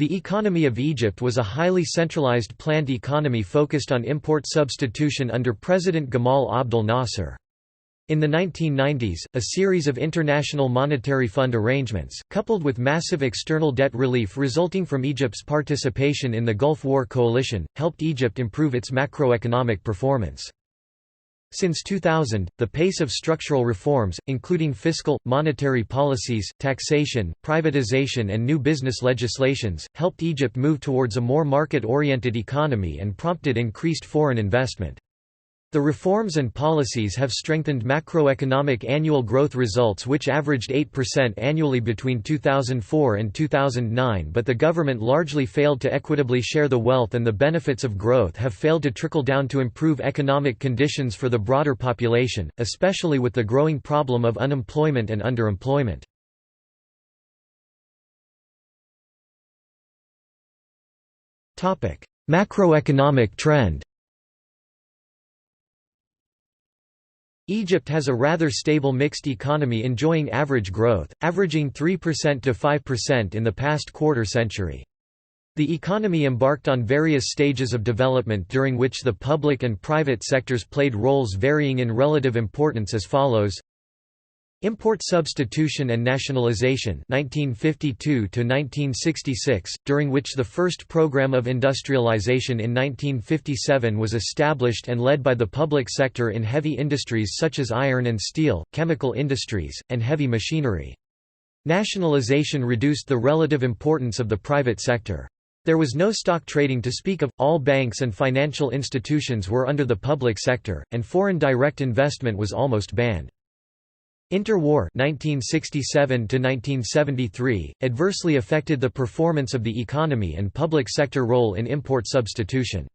The economy of Egypt was a highly centralized planned economy focused on import substitution under President Gamal Abdel Nasser. In the 1990s, a series of International Monetary Fund arrangements, coupled with massive external debt relief resulting from Egypt's participation in the Gulf War coalition, helped Egypt improve its macroeconomic performance. Since 2000, the pace of structural reforms, including fiscal, monetary policies, taxation, privatization and new business legislations, helped Egypt move towards a more market-oriented economy and prompted increased foreign investment. The reforms and policies have strengthened macroeconomic annual growth results which averaged 8% annually between 2004 and 2009, but the government largely failed to equitably share the wealth, and the benefits of growth have failed to trickle down to improve economic conditions for the broader population, especially with the growing problem of unemployment and underemployment. Macroeconomic trend. Egypt has a rather stable mixed economy enjoying average growth, averaging 3% to 5% in the past quarter-century. The economy embarked on various stages of development during which the public and private sectors played roles varying in relative importance as follows. Import substitution and nationalization 1952 to 1966, during which the first program of industrialization in 1957 was established and led by the public sector in heavy industries such as iron and steel, chemical industries, and heavy machinery. Nationalization reduced the relative importance of the private sector. There was no stock trading to speak of, all banks and financial institutions were under the public sector, and foreign direct investment was almost banned. Interwar 1967 to 1973 adversely affected the performance of the economy and public sector role in import substitution.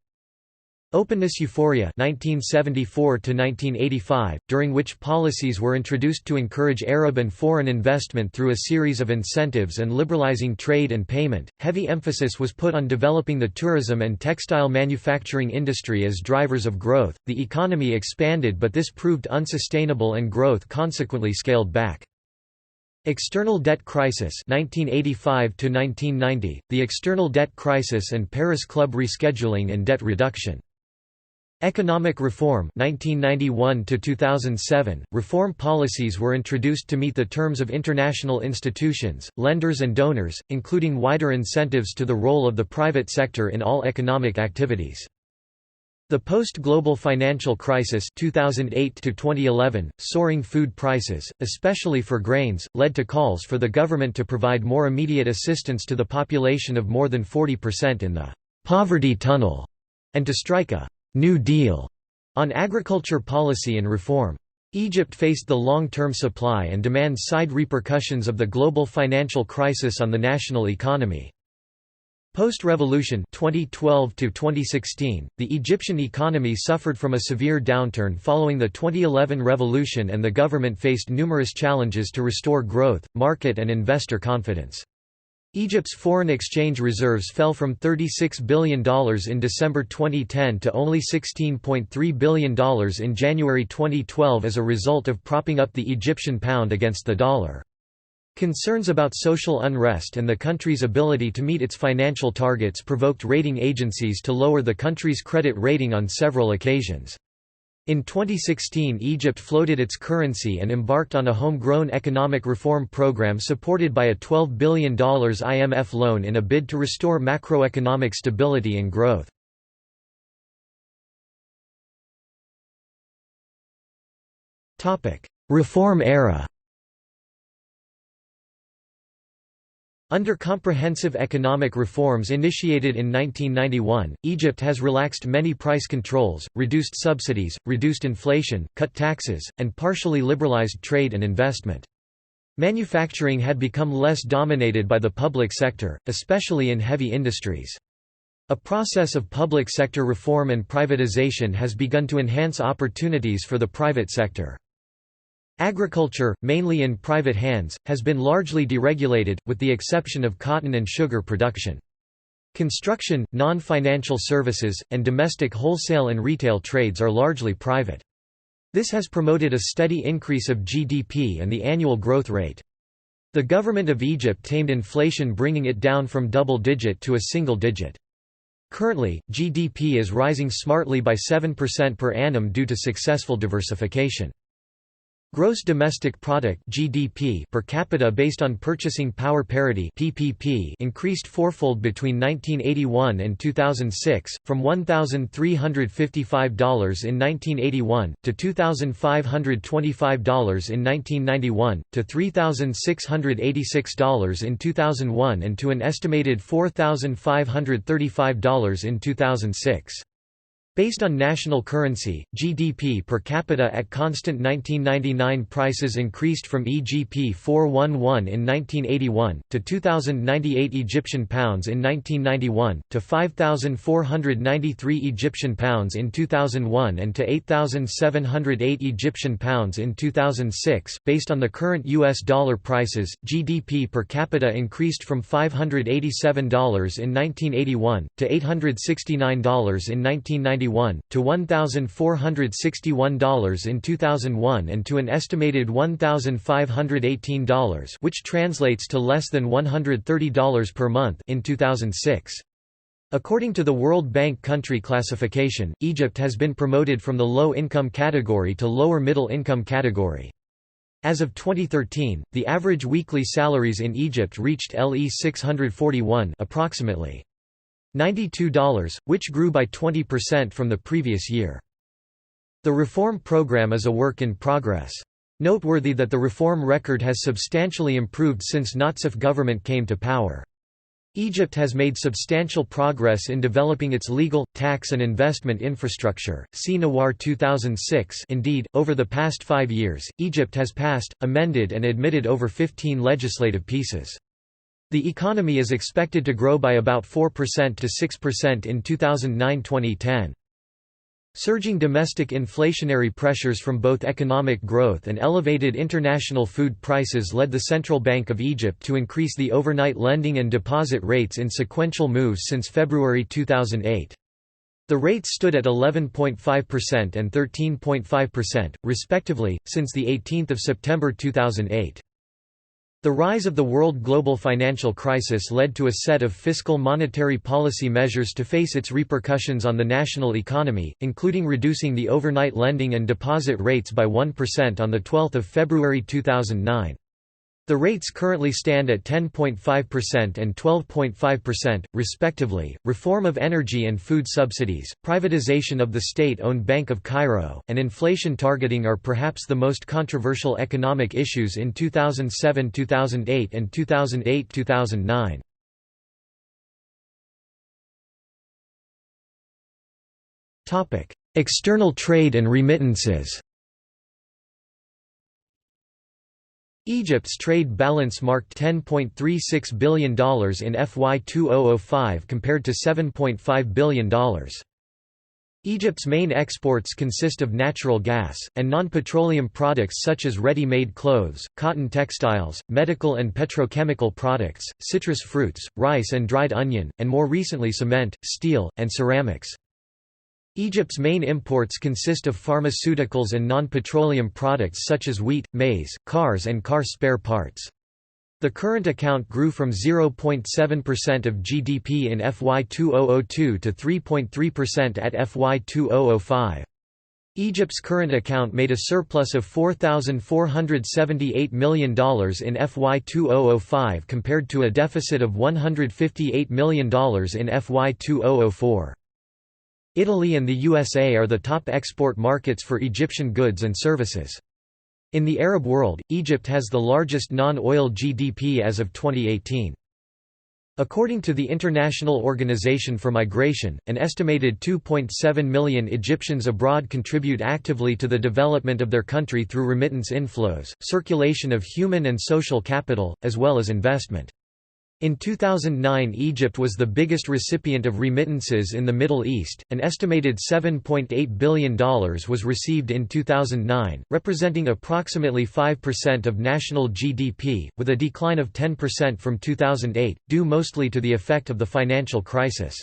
Openness euphoria 1974 to 1985, during which policies were introduced to encourage Arab and foreign investment through a series of incentives and liberalizing trade and payment. Heavy emphasis was put on developing the tourism and textile manufacturing industry as drivers of growth. The economy expanded, but this proved unsustainable and growth consequently scaled back. External debt crisis 1985 to 1990, the external debt crisis and Paris Club rescheduling and debt reduction. Economic reform 1991 to 2007, reform policies were introduced to meet the terms of international institutions, lenders and donors, including wider incentives to the role of the private sector in all economic activities. The post-global financial crisis 2008 to 2011, soaring food prices, especially for grains, led to calls for the government to provide more immediate assistance to the population of more than 40% in the poverty tunnel, and to strike a New Deal on agriculture policy and reform. Egypt faced the long-term supply and demand side repercussions of the global financial crisis on the national economy. Post-revolution 2012 to 2016, the Egyptian economy suffered from a severe downturn following the 2011 revolution, and the government faced numerous challenges to restore growth, market and investor confidence. Egypt's foreign exchange reserves fell from $36 billion in December 2010 to only $16.3 billion in January 2012 as a result of propping up the Egyptian pound against the dollar. Concerns about social unrest and the country's ability to meet its financial targets provoked rating agencies to lower the country's credit rating on several occasions. In 2016, Egypt floated its currency and embarked on a homegrown economic reform program supported by a $12 billion IMF loan in a bid to restore macroeconomic stability and growth. Reform era. Under comprehensive economic reforms initiated in 1991, Egypt has relaxed many price controls, reduced subsidies, reduced inflation, cut taxes, and partially liberalized trade and investment. Manufacturing had become less dominated by the public sector, especially in heavy industries. A process of public sector reform and privatization has begun to enhance opportunities for the private sector. Agriculture, mainly in private hands, has been largely deregulated, with the exception of cotton and sugar production. Construction, non-financial services, and domestic wholesale and retail trades are largely private. This has promoted a steady increase of GDP and the annual growth rate. The government of Egypt tamed inflation, bringing it down from double-digit to a single-digit. Currently, GDP is rising smartly by 7% per annum due to successful diversification. Gross domestic product (GDP) per capita based on purchasing power parity (PPP) increased fourfold between 1981 and 2006, from $1,355 in 1981 to $2,525 in 1991 to $3,686 in 2001 and to an estimated $4,535 in 2006. Based on national currency, GDP per capita at constant 1999 prices increased from EGP 411 in 1981, to 2,098 Egyptian pounds in 1991, to 5,493 Egyptian pounds in 2001 and to 8,708 Egyptian pounds in 2006. Based on the current US dollar prices, GDP per capita increased from $587 in 1981, to $869 in 1991, to $1,461 in 2001 and to an estimated $1,518, which translates to less than $130 per month, in 2006. According to the World Bank country classification, Egypt has been promoted from the low-income category to lower middle-income category. As of 2013, the average weekly salaries in Egypt reached LE 641, approximately $92, which grew by 20% from the previous year. The reform program is a work in progress. Noteworthy that the reform record has substantially improved since Nassif government came to power. Egypt has made substantial progress in developing its legal, tax and investment infrastructure. See Nawar 2006. Indeed, over the past 5 years, Egypt has passed, amended and admitted over 15 legislative pieces. The economy is expected to grow by about 4% to 6% in 2009-2010. Surging domestic inflationary pressures from both economic growth and elevated international food prices led the Central Bank of Egypt to increase the overnight lending and deposit rates in sequential moves since February 2008. The rates stood at 11.5% and 13.5%, respectively, since 18 September 2008. The rise of the world global financial crisis led to a set of fiscal monetary policy measures to face its repercussions on the national economy, including reducing the overnight lending and deposit rates by 1% on 12 February 2009. The rates currently stand at 10.5% and 12.5%, respectively. Reform of energy and food subsidies, privatization of the state-owned Bank of Cairo, and inflation targeting are perhaps the most controversial economic issues in 2007-2008 and 2008-2009. Topic: External trade and remittances. Egypt's trade balance marked $10.36 billion in FY 2005 compared to $7.5 billion. Egypt's main exports consist of natural gas, and non-petroleum products such as ready-made clothes, cotton textiles, medical and petrochemical products, citrus fruits, rice and dried onion, and more recently cement, steel, and ceramics. Egypt's main imports consist of pharmaceuticals and non-petroleum products such as wheat, maize, cars and car spare parts. The current account grew from 0.7% of GDP in FY 2002 to 3.3% at FY 2005. Egypt's current account made a surplus of $4,478 million in FY 2005 compared to a deficit of $158 million in FY 2004. Italy and the USA are the top export markets for Egyptian goods and services. In the Arab world, Egypt has the largest non-oil GDP as of 2018. According to the International Organization for Migration, an estimated 2.7 million Egyptians abroad contribute actively to the development of their country through remittance inflows, circulation of human and social capital, as well as investment. In 2009, Egypt was the biggest recipient of remittances in the Middle East. An estimated $7.8 billion was received in 2009, representing approximately 5% of national GDP, with a decline of 10% from 2008, due mostly to the effect of the financial crisis.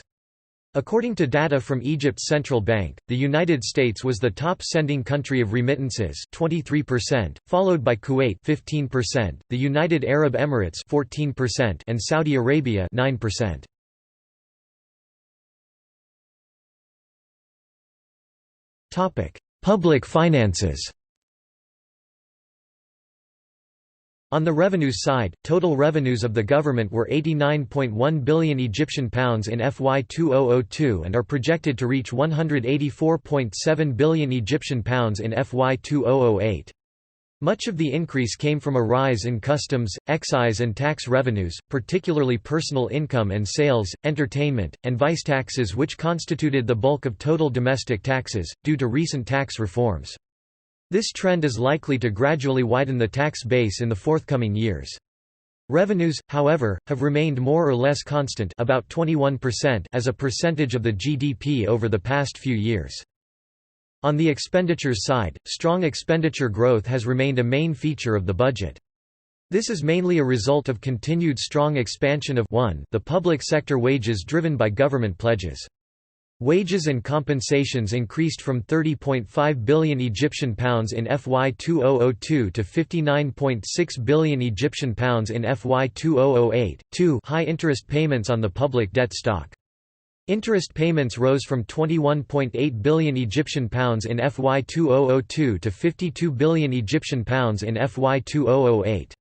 According to data from Egypt's central bank, the United States was the top sending country of remittances 23%, followed by Kuwait 15%, the United Arab Emirates 14%, and Saudi Arabia 9%. Public finances. On the revenues side, total revenues of the government were £89.1 billion Egyptian pounds in FY 2002 and are projected to reach £184.7 billion Egyptian pounds in FY 2008. Much of the increase came from a rise in customs, excise and tax revenues, particularly personal income and sales, entertainment, and vice taxes, which constituted the bulk of total domestic taxes, due to recent tax reforms. This trend is likely to gradually widen the tax base in the forthcoming years. Revenues, however, have remained more or less constant, about 21% as a percentage of the GDP over the past few years. On the expenditures side, strong expenditure growth has remained a main feature of the budget. This is mainly a result of continued strong expansion of 1. The public sector wages driven by government pledges. Wages and compensations increased from £30.5 billion Egyptian pounds in FY 2002 to £59.6 billion Egyptian pounds in FY 2008. 2. High interest payments on the public debt stock. Interest payments rose from £21.8 billion Egyptian pounds in FY 2002 to £52 billion Egyptian pounds in FY 2008.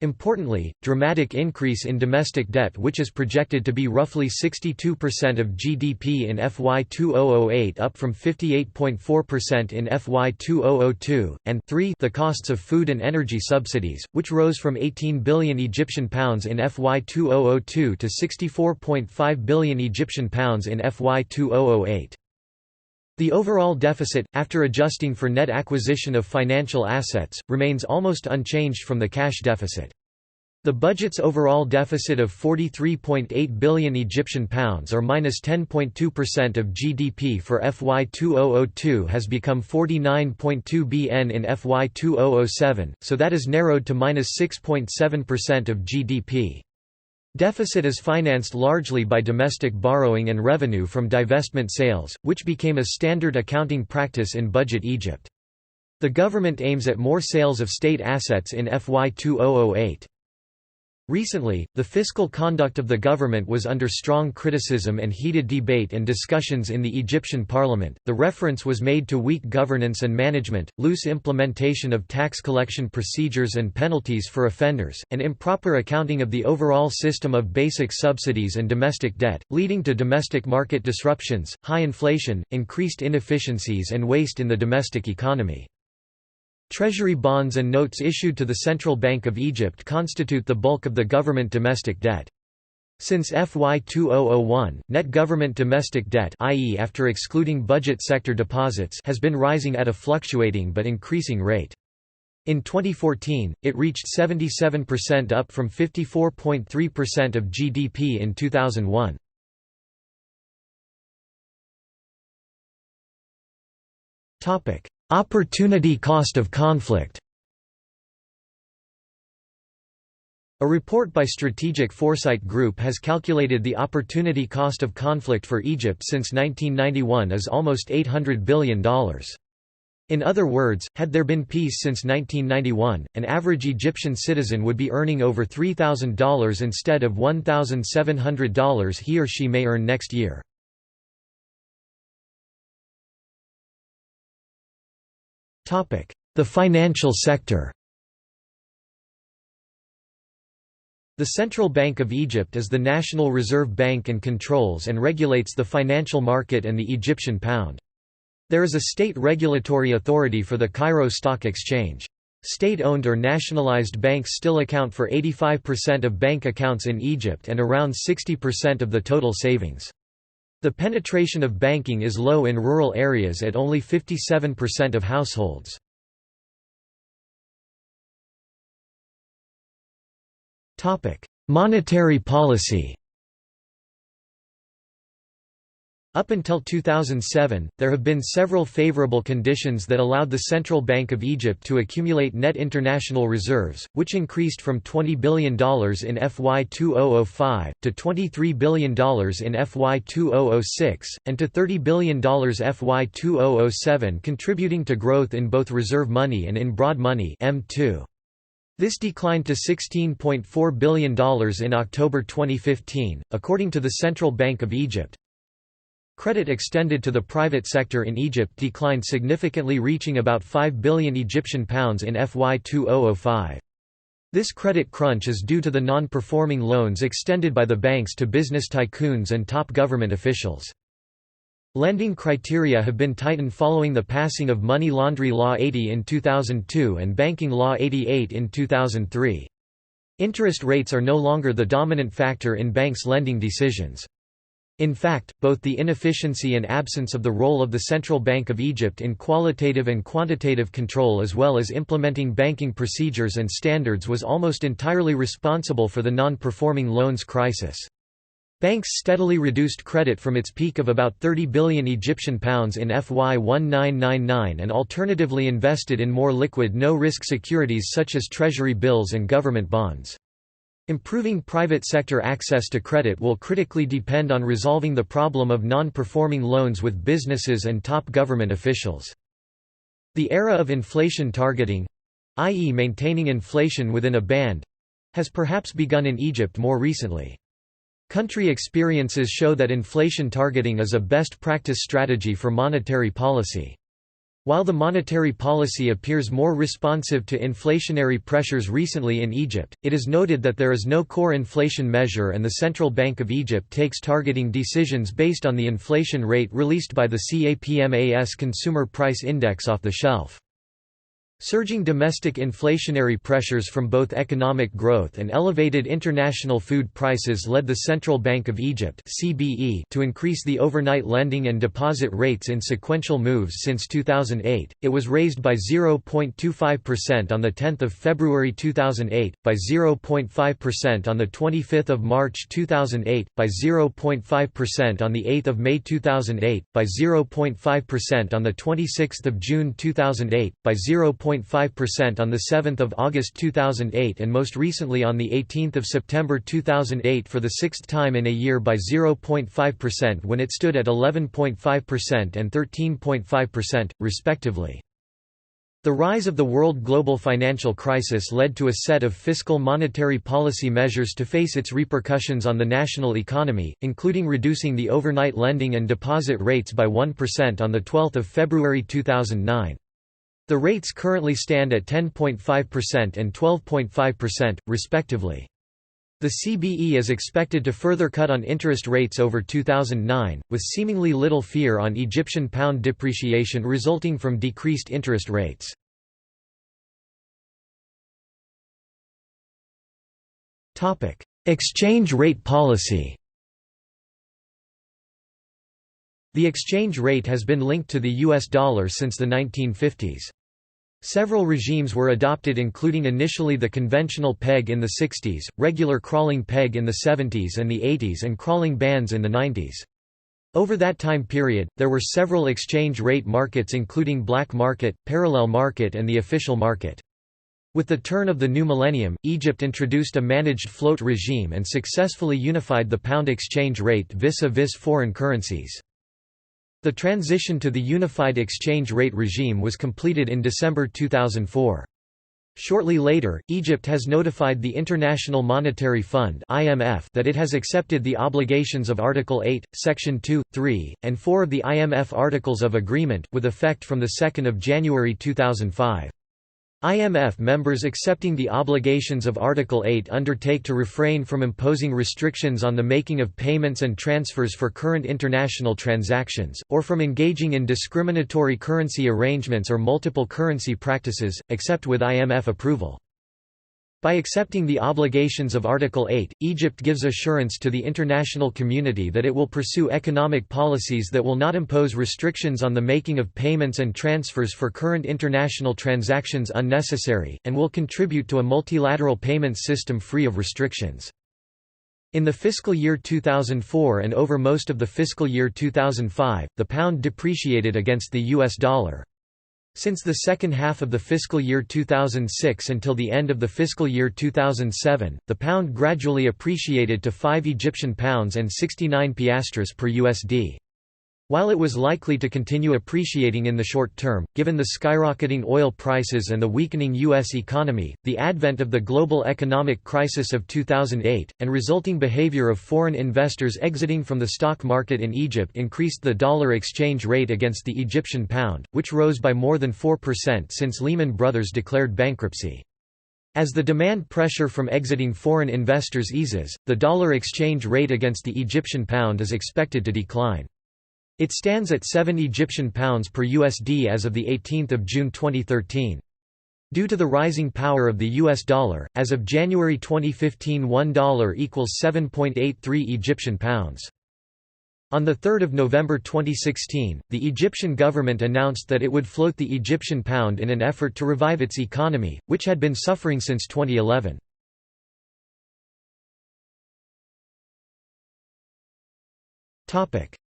Importantly, dramatic increase in domestic debt, which is projected to be roughly 62% of GDP in FY 2008 up from 58.4% in FY 2002, and 3. The costs of food and energy subsidies, which rose from £18 billion Egyptian pounds in FY 2002 to £64.5 billion Egyptian pounds in FY 2008. The overall deficit, after adjusting for net acquisition of financial assets, remains almost unchanged from the cash deficit. The budget's overall deficit of £43.8 billion Egyptian pounds or -10.2% of GDP for FY 2002 has become £49.2 bn in FY 2007, so that is narrowed to -6.7% of GDP. Deficit is financed largely by domestic borrowing and revenue from divestment sales, which became a standard accounting practice in Budget Egypt. The government aims at more sales of state assets in FY 2008. Recently, the fiscal conduct of the government was under strong criticism and heated debate and discussions in the Egyptian parliament. The reference was made to weak governance and management, loose implementation of tax collection procedures and penalties for offenders, and improper accounting of the overall system of basic subsidies and domestic debt, leading to domestic market disruptions, high inflation, increased inefficiencies, and waste in the domestic economy. Treasury bonds and notes issued to the Central Bank of Egypt constitute the bulk of the government domestic debt. Since FY 2001, net government domestic debt, i.e. after excluding budget sector deposits, has been rising at a fluctuating but increasing rate. In 2014, it reached 77%, up from 54.3% of GDP in 2001. Opportunity cost of conflict. A report by Strategic Foresight Group has calculated the opportunity cost of conflict for Egypt since 1991 is almost $800 billion. In other words, had there been peace since 1991, an average Egyptian citizen would be earning over $3,000 instead of $1,700 he or she may earn next year. The financial sector. The Central Bank of Egypt is the national reserve bank and controls and regulates the financial market and the Egyptian pound. There is a state regulatory authority for the Cairo Stock Exchange. State-owned or nationalized banks still account for 85% of bank accounts in Egypt and around 60% of the total savings. The penetration of banking is low in rural areas at only 57% of households. Monetary policy. Up until 2007, there have been several favorable conditions that allowed the Central Bank of Egypt to accumulate net international reserves, which increased from $20 billion in FY 2005, to $23 billion in FY 2006, and to $30 billion FY 2007, contributing to growth in both reserve money and in broad money M2. This declined to $16.4 billion in October 2015, according to the Central Bank of Egypt. Credit extended to the private sector in Egypt declined significantly, reaching about £5 billion Egyptian pounds in FY 2005. This credit crunch is due to the non-performing loans extended by the banks to business tycoons and top government officials. Lending criteria have been tightened following the passing of Money Laundry Law 80 in 2002 and Banking Law 88 in 2003. Interest rates are no longer the dominant factor in banks' lending decisions. In fact, both the inefficiency and absence of the role of the Central Bank of Egypt in qualitative and quantitative control as well as implementing banking procedures and standards was almost entirely responsible for the non-performing loans crisis. Banks steadily reduced credit from its peak of about £30 billion Egyptian pounds in FY 1999 and alternatively invested in more liquid no-risk securities such as treasury bills and government bonds. Improving private sector access to credit will critically depend on resolving the problem of non-performing loans with businesses and top government officials. The era of inflation targeting, i.e. maintaining inflation within a band, has perhaps begun in Egypt more recently. Country experiences show that inflation targeting is a best practice strategy for monetary policy. While the monetary policy appears more responsive to inflationary pressures recently in Egypt, it is noted that there is no core inflation measure and the Central Bank of Egypt takes targeting decisions based on the inflation rate released by the CAPMAS Consumer Price Index off the shelf. Surging domestic inflationary pressures from both economic growth and elevated international food prices led the Central Bank of Egypt (CBE) to increase the overnight lending and deposit rates in sequential moves since 2008. It was raised by 0.25% on the 10th of February 2008, by 0.5% on the 25th of March 2008, by 0.5% on the 8th of May 2008, by 0.5% on the 26th of June 2008, by 0.5% on the 7th of August 2008 and most recently on the 18th of September 2008 for the sixth time in a year by 0.5% when it stood at 11.5% and 13.5%, respectively. The rise of the world global financial crisis led to a set of fiscal monetary policy measures to face its repercussions on the national economy, including reducing the overnight lending and deposit rates by 1% on 12 February 2009. The rates currently stand at 10.5% and 12.5%, respectively. The CBE is expected to further cut on interest rates over 2009, with seemingly little fear on Egyptian pound depreciation resulting from decreased interest rates. Exchange rate policy. The exchange rate has been linked to the US dollar since the 1950s. Several regimes were adopted, including initially the conventional peg in the 60s, regular crawling peg in the 70s and the 80s, and crawling bands in the 90s. Over that time period, there were several exchange rate markets including black market, parallel market and the official market. With the turn of the new millennium, Egypt introduced a managed float regime and successfully unified the pound exchange rate vis-a-vis foreign currencies. The transition to the unified exchange rate regime was completed in December 2004. Shortly later, Egypt has notified the International Monetary Fund (IMF) that it has accepted the obligations of Article 8, Section 2, 3, and 4 of the IMF Articles of Agreement, with effect from 2 January 2005. IMF members accepting the obligations of Article 8 undertake to refrain from imposing restrictions on the making of payments and transfers for current international transactions, or from engaging in discriminatory currency arrangements or multiple currency practices, except with IMF approval. By accepting the obligations of Article 8, Egypt gives assurance to the international community that it will pursue economic policies that will not impose restrictions on the making of payments and transfers for current international transactions unnecessary, and will contribute to a multilateral payments system free of restrictions. In the fiscal year 2004 and over most of the fiscal year 2005, the pound depreciated against the US dollar. Since the second half of the fiscal year 2006 until the end of the fiscal year 2007, the pound gradually appreciated to 5 Egyptian pounds and 69 piastres per USD. While it was likely to continue appreciating in the short term, given the skyrocketing oil prices and the weakening U.S. economy, the advent of the global economic crisis of 2008, and resulting behavior of foreign investors exiting from the stock market in Egypt increased the dollar exchange rate against the Egyptian pound, which rose by more than 4% since Lehman Brothers declared bankruptcy. As the demand pressure from exiting foreign investors eases, the dollar exchange rate against the Egyptian pound is expected to decline. It stands at 7 Egyptian pounds per USD as of 18 June 2013. Due to the rising power of the US dollar, as of January 2015 $1 equals 7.83 Egyptian pounds. On 3 November 2016, the Egyptian government announced that it would float the Egyptian pound in an effort to revive its economy, which had been suffering since 2011.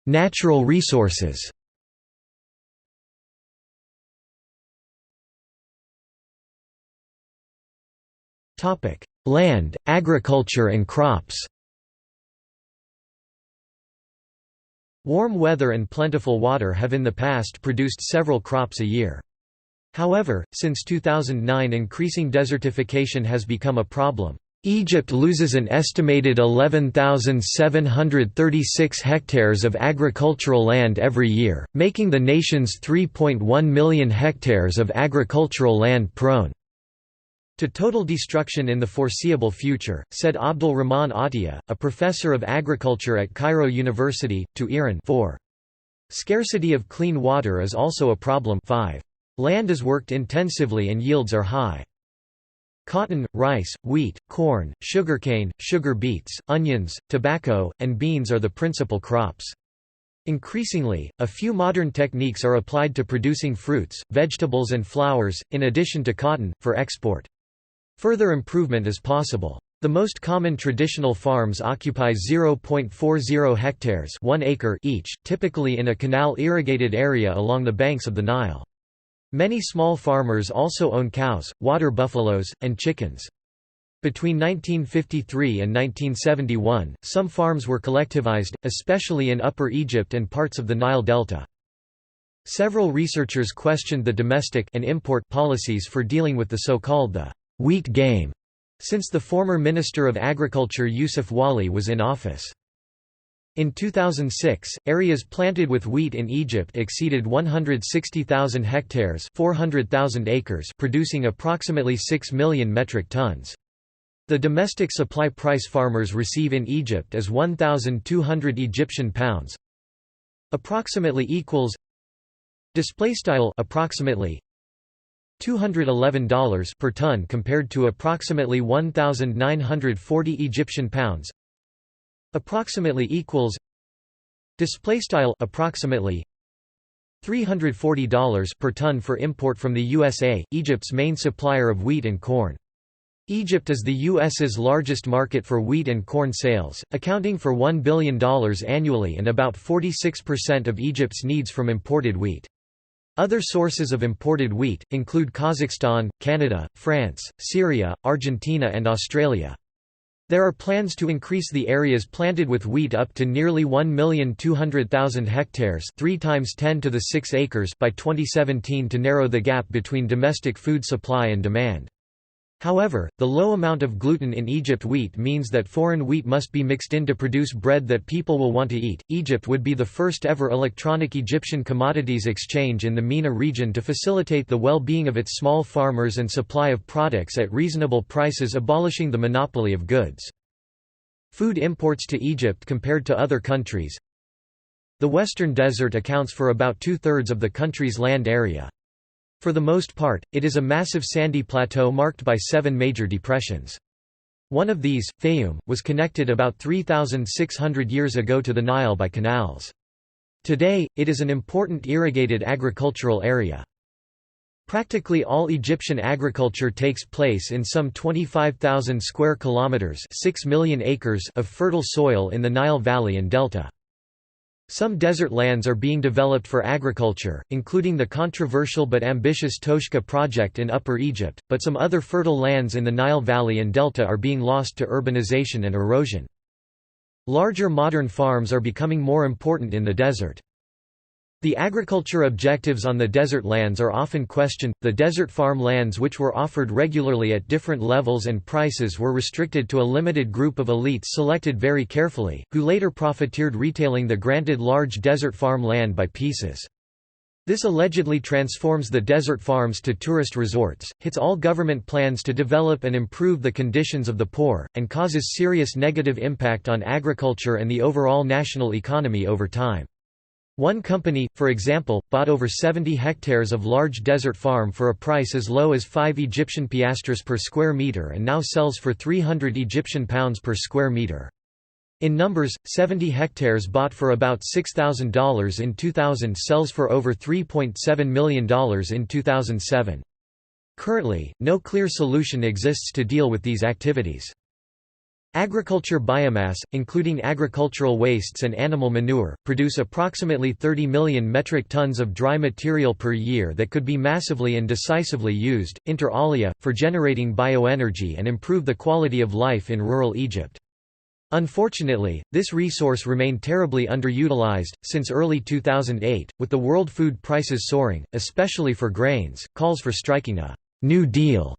Natural resources. Land, agriculture and crops. Warm weather and plentiful water have in the past produced several crops a year. However, since 2009 increasing desertification has become a problem. Egypt loses an estimated 11,736 hectares of agricultural land every year, making the nation's 3.1 million hectares of agricultural land prone to total destruction in the foreseeable future, said Abdul Rahman Atiyah, a professor of agriculture at Cairo University, to Iran. 4. Scarcity of clean water is also a problem. 5. Land is worked intensively and yields are high. Cotton, rice, wheat, corn, sugarcane, sugar beets, onions, tobacco, and beans are the principal crops. Increasingly, a few modern techniques are applied to producing fruits, vegetables and flowers, in addition to cotton, for export. Further improvement is possible. The most common traditional farms occupy 0.40 hectares 1 acre each, typically in a canal-irrigated area along the banks of the Nile. Many small farmers also own cows, water buffaloes, and chickens. Between 1953 and 1971, some farms were collectivized, especially in Upper Egypt and parts of the Nile Delta. Several researchers questioned the domestic and import policies for dealing with the so-called the wheat game, since the former Minister of Agriculture Yusuf Wali was in office. In 2006, areas planted with wheat in Egypt exceeded 160,000 hectares 400,000 acres, producing approximately 6 million metric tons. The domestic supply price farmers receive in Egypt is 1,200 Egyptian pounds approximately equals approximately $211 per ton compared to approximately 1,940 Egyptian pounds approximately equals approximately $340 per ton for import from the USA, Egypt's main supplier of wheat and corn. Egypt is the US's largest market for wheat and corn sales, accounting for $1 billion annually and about 46% of Egypt's needs from imported wheat. Other sources of imported wheat include Kazakhstan, Canada, France, Syria, Argentina and Australia. There are plans to increase the areas planted with wheat up to nearly 1,200,000 hectares 3 times 10 to the 6 acres by 2017 to narrow the gap between domestic food supply and demand. However, the low amount of gluten in Egypt wheat means that foreign wheat must be mixed in to produce bread that people will want to eat. Egypt would be the first ever electronic Egyptian commodities exchange in the MENA region to facilitate the well-being of its small farmers and supply of products at reasonable prices, abolishing the monopoly of goods. Food imports to Egypt compared to other countries. The Western Desert accounts for about 2/3 of the country's land area. For the most part, it is a massive sandy plateau marked by 7 major depressions. One of these, Fayoum, was connected about 3,600 years ago to the Nile by canals. Today, it is an important irrigated agricultural area. Practically all Egyptian agriculture takes place in some 25,000 square kilometers, 6 million acres of fertile soil in the Nile Valley and Delta. Some desert lands are being developed for agriculture, including the controversial but ambitious Toshka project in Upper Egypt, but some other fertile lands in the Nile Valley and Delta are being lost to urbanization and erosion. Larger modern farms are becoming more important in the desert. The agriculture objectives on the desert lands are often questioned. The desert farm lands, which were offered regularly at different levels and prices, were restricted to a limited group of elites selected very carefully, who later profiteered retailing the granted large desert farm land by pieces. This allegedly transforms the desert farms to tourist resorts, hits all government plans to develop and improve the conditions of the poor, and causes serious negative impact on agriculture and the overall national economy over time. One company, for example, bought over 70 hectares of large desert farm for a price as low as 5 Egyptian piastres per square metre and now sells for 300 Egyptian pounds per square metre. In numbers, 70 hectares bought for about $6,000 in 2000 sells for over $3.7 million in 2007. Currently, no clear solution exists to deal with these activities. Agriculture biomass, including agricultural wastes and animal manure, produce approximately 30 million metric tons of dry material per year that could be massively and decisively used, inter alia, for generating bioenergy and improve the quality of life in rural Egypt. Unfortunately, this resource remained terribly underutilized. Since early 2008, with the world food prices soaring, especially for grains, calls for striking a «New Deal»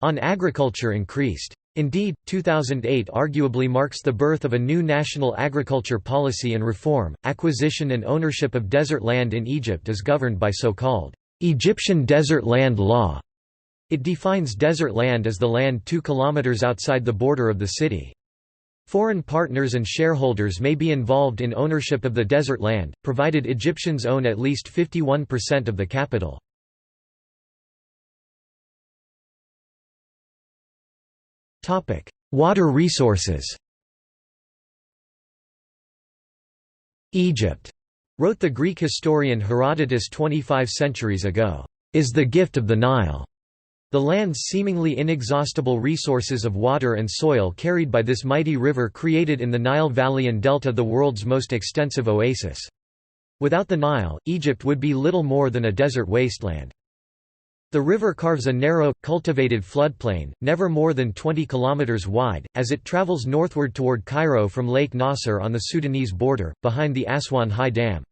on agriculture increased. Indeed, 2008 arguably marks the birth of a new national agriculture policy and reform. Acquisition and ownership of desert land in Egypt is governed by so-called Egyptian Desert Land Law. It defines desert land as the land 2 kilometers outside the border of the city. Foreign partners and shareholders may be involved in ownership of the desert land, provided Egyptians own at least 51% of the capital. Water resources. Egypt, wrote the Greek historian Herodotus 25 centuries ago, is the gift of the Nile. The land's seemingly inexhaustible resources of water and soil carried by this mighty river created in the Nile Valley and Delta the world's most extensive oasis. Without the Nile, Egypt would be little more than a desert wasteland. The river carves a narrow, cultivated floodplain, never more than 20 kilometers wide, as it travels northward toward Cairo from Lake Nasser on the Sudanese border, behind the Aswan High Dam.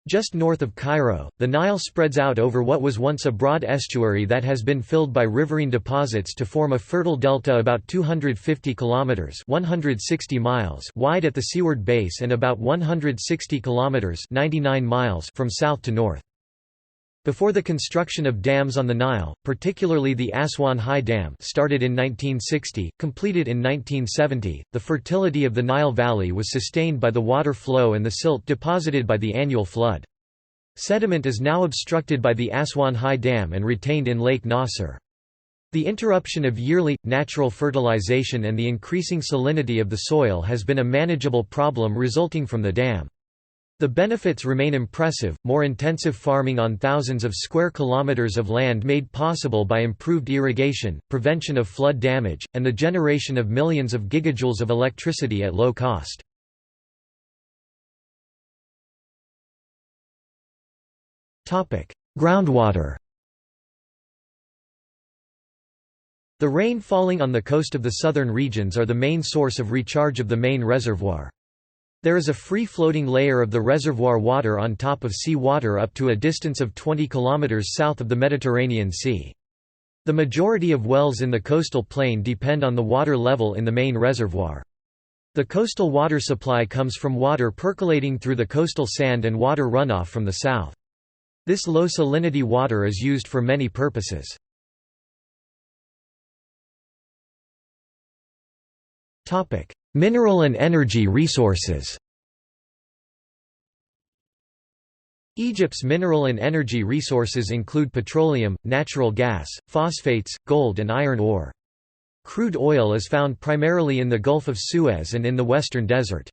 Just north of Cairo, the Nile spreads out over what was once a broad estuary that has been filled by riverine deposits to form a fertile delta about 250 kilometers (160 miles) wide at the seaward base and about 160 kilometers (99 miles) from south to north. Before the construction of dams on the Nile, particularly the Aswan High Dam, started in 1960, completed in 1970, the fertility of the Nile Valley was sustained by the water flow and the silt deposited by the annual flood. Sediment is now obstructed by the Aswan High Dam and retained in Lake Nasser. The interruption of yearly, natural fertilization and the increasing salinity of the soil has been a manageable problem resulting from the dam. The benefits remain impressive: more intensive farming on thousands of square kilometers of land made possible by improved irrigation, prevention of flood damage, and the generation of millions of gigajoules of electricity at low cost. Groundwater. The rain falling on the coast of the southern regions are the main source of recharge of the main reservoir. There is a free-floating layer of the reservoir water on top of sea water up to a distance of 20 kilometers south of the Mediterranean Sea. The majority of wells in the coastal plain depend on the water level in the main reservoir. The coastal water supply comes from water percolating through the coastal sand and water runoff from the south. This low salinity water is used for many purposes. Mineral and energy resources. Egypt's mineral and energy resources include petroleum, natural gas, phosphates, gold and iron ore. Crude oil is found primarily in the Gulf of Suez and in the Western Desert.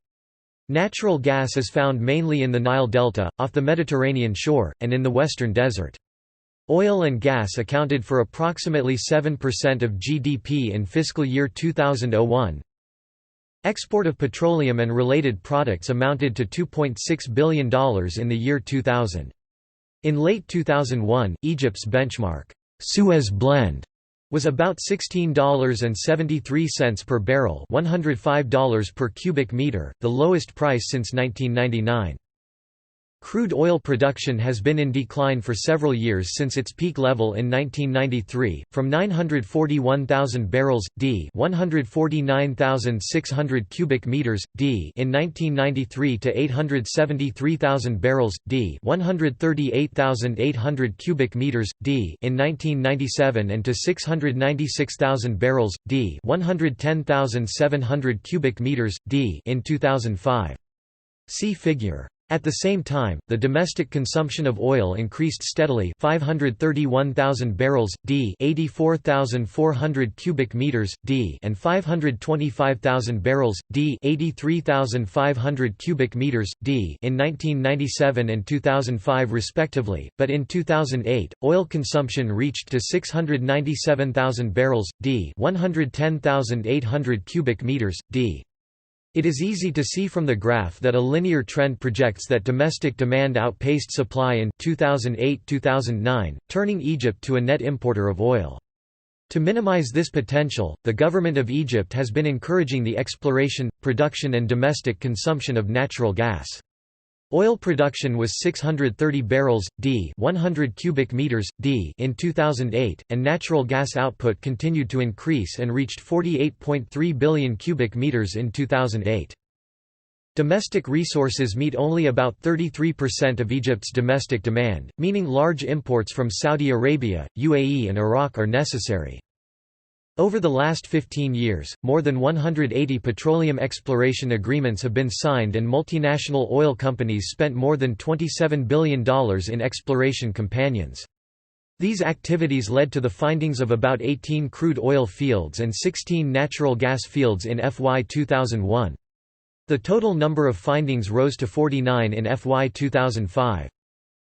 Natural gas is found mainly in the Nile Delta, off the Mediterranean shore, and in the Western Desert. Oil and gas accounted for approximately 7% of GDP in fiscal year 2001. Export of petroleum and related products amounted to $2.6 billion in the year 2000. In late 2001, Egypt's benchmark, Suez Blend, was about $16.73 per barrel, $105 per cubic meter, the lowest price since 1999. Crude oil production has been in decline for several years since its peak level in 1993, from 941,000 barrels d, 149,600 cubic meters d in 1993 to 873,000 barrels d, 138,800 cubic meters d in 1997 and to 696,000 barrels d, 110,700 cubic meters d in 2005. See figure. At the same time, the domestic consumption of oil increased steadily, 531,000 barrels d, 84,400 cubic meters d, and 525,000 barrels d, 83,500 cubic meters d in 1997 and 2005 respectively, but in 2008, oil consumption reached to 697,000 barrels d, 110,800 cubic meters d. It is easy to see from the graph that a linear trend projects that domestic demand outpaced supply in 2008–2009, turning Egypt to a net importer of oil. To minimize this potential, the government of Egypt has been encouraging the exploration, production and domestic consumption of natural gas. Oil production was 630 barrels d, 100 cubic meters d in 2008, and natural gas output continued to increase and reached 48.3 billion cubic meters in 2008. Domestic resources meet only about 33% of Egypt's domestic demand, meaning large imports from Saudi Arabia, UAE and Iraq are necessary. Over the last 15 years, more than 180 petroleum exploration agreements have been signed and multinational oil companies spent more than $27 billion in exploration companions. These activities led to the findings of about 18 crude oil fields and 16 natural gas fields in FY 2001. The total number of findings rose to 49 in FY 2005.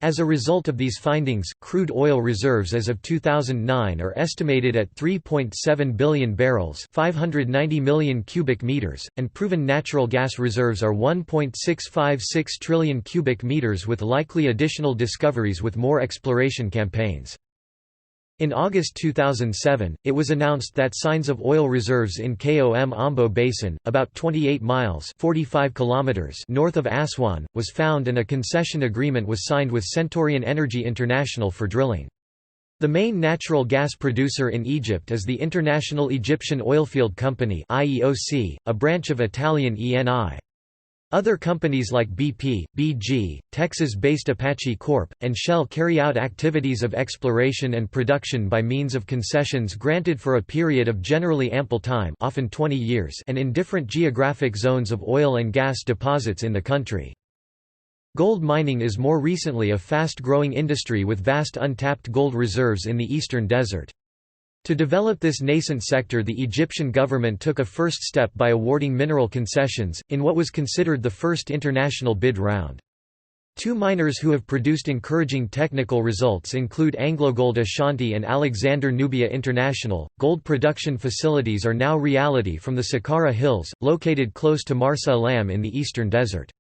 As a result of these findings, crude oil reserves as of 2009 are estimated at 3.7 billion barrels, 590 million cubic meters, and proven natural gas reserves are 1.656 trillion cubic meters, with likely additional discoveries with more exploration campaigns. In August 2007, it was announced that signs of oil reserves in Kom Ombo Basin, about 28 miles (45 kilometers) north of Aswan, was found and a concession agreement was signed with Centaurian Energy International for drilling. The main natural gas producer in Egypt is the International Egyptian Oilfield Company (IEOC), a branch of Italian Eni. Other companies like BP, BG, Texas-based Apache Corp., and Shell carry out activities of exploration and production by means of concessions granted for a period of generally ample time, often 20 years, and in different geographic zones of oil and gas deposits in the country. Gold mining is more recently a fast-growing industry with vast untapped gold reserves in the Eastern Desert. To develop this nascent sector, the Egyptian government took a first step by awarding mineral concessions, in what was considered the first international bid round. Two miners who have produced encouraging technical results include AngloGold Ashanti and Alexander Nubia International. Gold production facilities are now reality from the Saqqara Hills, located close to Marsa Alam in the Eastern Desert.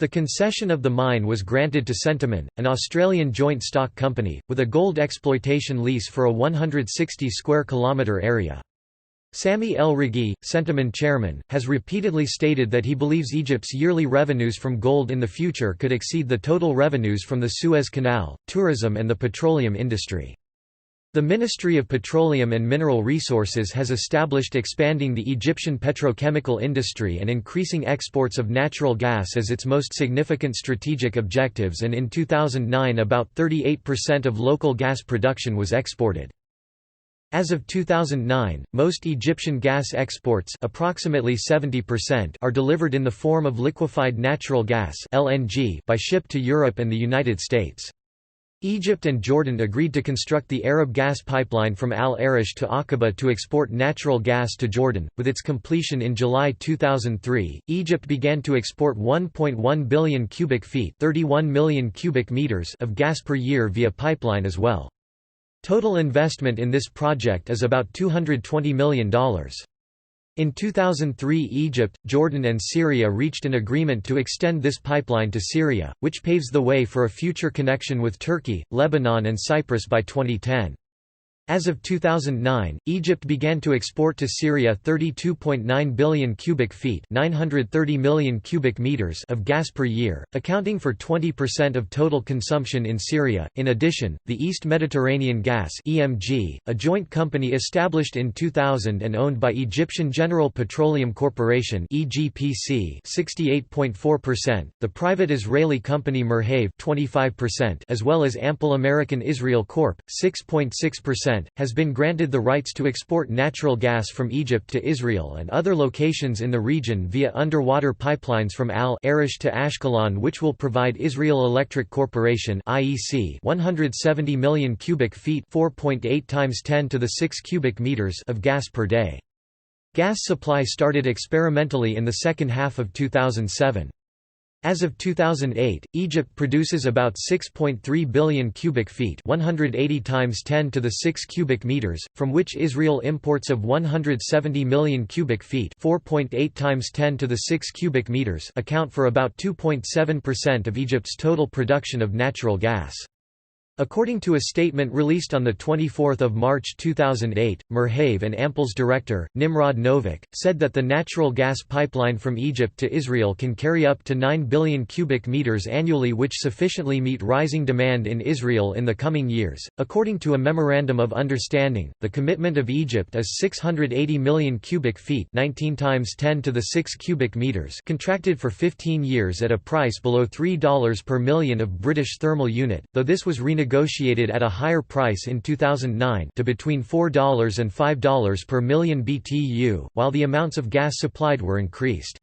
The concession of the mine was granted to Centamin, an Australian joint stock company, with a gold exploitation lease for a 160 square kilometre area. Sami El Rigi, Centamin chairman, has repeatedly stated that he believes Egypt's yearly revenues from gold in the future could exceed the total revenues from the Suez Canal, tourism and the petroleum industry. The Ministry of Petroleum and Mineral Resources has established expanding the Egyptian petrochemical industry and increasing exports of natural gas as its most significant strategic objectives, and in 2009 about 38% of local gas production was exported. As of 2009, most Egyptian gas exports, approximately 70%, are delivered in the form of liquefied natural gas (LNG) by ship to Europe and the United States. Egypt and Jordan agreed to construct the Arab gas pipeline from Al Arish to Aqaba to export natural gas to Jordan. With its completion in July 2003, Egypt began to export 1.1 billion cubic feet (31 million cubic meters) of gas per year via pipeline as well. Total investment in this project is about $220 million. In 2003, Egypt, Jordan and Syria reached an agreement to extend this pipeline to Syria, which paves the way for a future connection with Turkey, Lebanon and Cyprus by 2010. As of 2009, Egypt began to export to Syria 32.9 billion cubic feet (930 million cubic meters) of gas per year, accounting for 20% of total consumption in Syria. In addition, the East Mediterranean Gas (EMG), a joint company established in 2000 and owned by Egyptian General Petroleum Corporation (EGPC), 68.4%, the private Israeli company Merhav, 25%, as well as Ample American Israel Corp., 6.6%. Has been granted the rights to export natural gas from Egypt to Israel and other locations in the region via underwater pipelines from Al-Arish to Ashkelon, which will provide Israel Electric Corporation (IEC) 170 million cubic feet (4.8 times 10 to the 6 cubic meters) of gas per day. Gas supply started experimentally in the second half of 2007. As of 2008, Egypt produces about 6.3 billion cubic feet (180 times 10 to the 6 cubic meters), from which Israel imports of 170 million cubic feet (4.8 times 10 to the 6 cubic meters) account for about 2.7% of Egypt's total production of natural gas. According to a statement released on 24 March 2008, Merhav and Ample's director, Nimrod Novik, said that the natural gas pipeline from Egypt to Israel can carry up to 9 billion cubic meters annually, which sufficiently meet rising demand in Israel in the coming years. According to a Memorandum of Understanding, the commitment of Egypt is 680 million cubic feet 19 times 10 to the 6 cubic meters contracted for 15 years at a price below $3 per million of British thermal unit, though this was renegotiated at a higher price in 2009 to between $4 and $5 per million BTU, while the amounts of gas supplied were increased.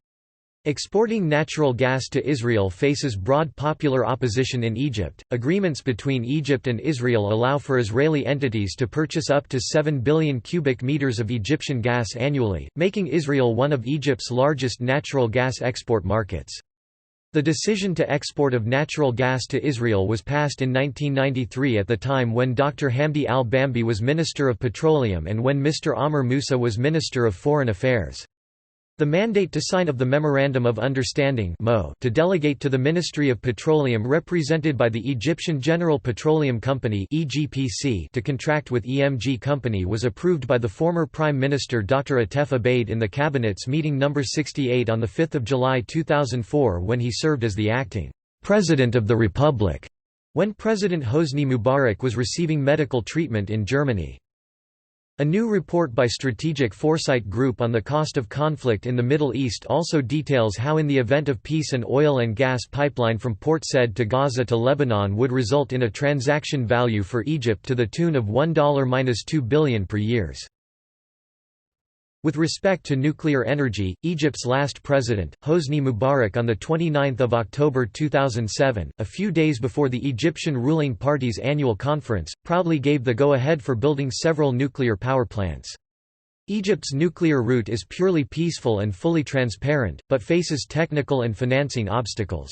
Exporting natural gas to Israel faces broad popular opposition in Egypt. Agreements between Egypt and Israel allow for Israeli entities to purchase up to 7 billion cubic meters of Egyptian gas annually, making Israel one of Egypt's largest natural gas export markets. The decision to export of natural gas to Israel was passed in 1993 at the time when Dr. Hamdi al-Bambi was Minister of Petroleum and when Mr. Amr Moussa was Minister of Foreign Affairs. The mandate to sign of the Memorandum of Understanding to delegate to the Ministry of Petroleum represented by the Egyptian General Petroleum Company (EGPC) to contract with EMG Company was approved by the former Prime Minister Dr. Atef Abeid in the Cabinet's meeting No. 68 on 5 July 2004 when he served as the acting President of the Republic, when President Hosni Mubarak was receiving medical treatment in Germany. A new report by Strategic Foresight Group on the cost of conflict in the Middle East also details how in the event of peace an oil and gas pipeline from Port Said to Gaza to Lebanon would result in a transaction value for Egypt to the tune of $1–2 billion per year. With respect to nuclear energy, Egypt's last president, Hosni Mubarak on 29 October 2007, a few days before the Egyptian ruling party's annual conference, proudly gave the go-ahead for building several nuclear power plants. Egypt's nuclear route is purely peaceful and fully transparent, but faces technical and financing obstacles.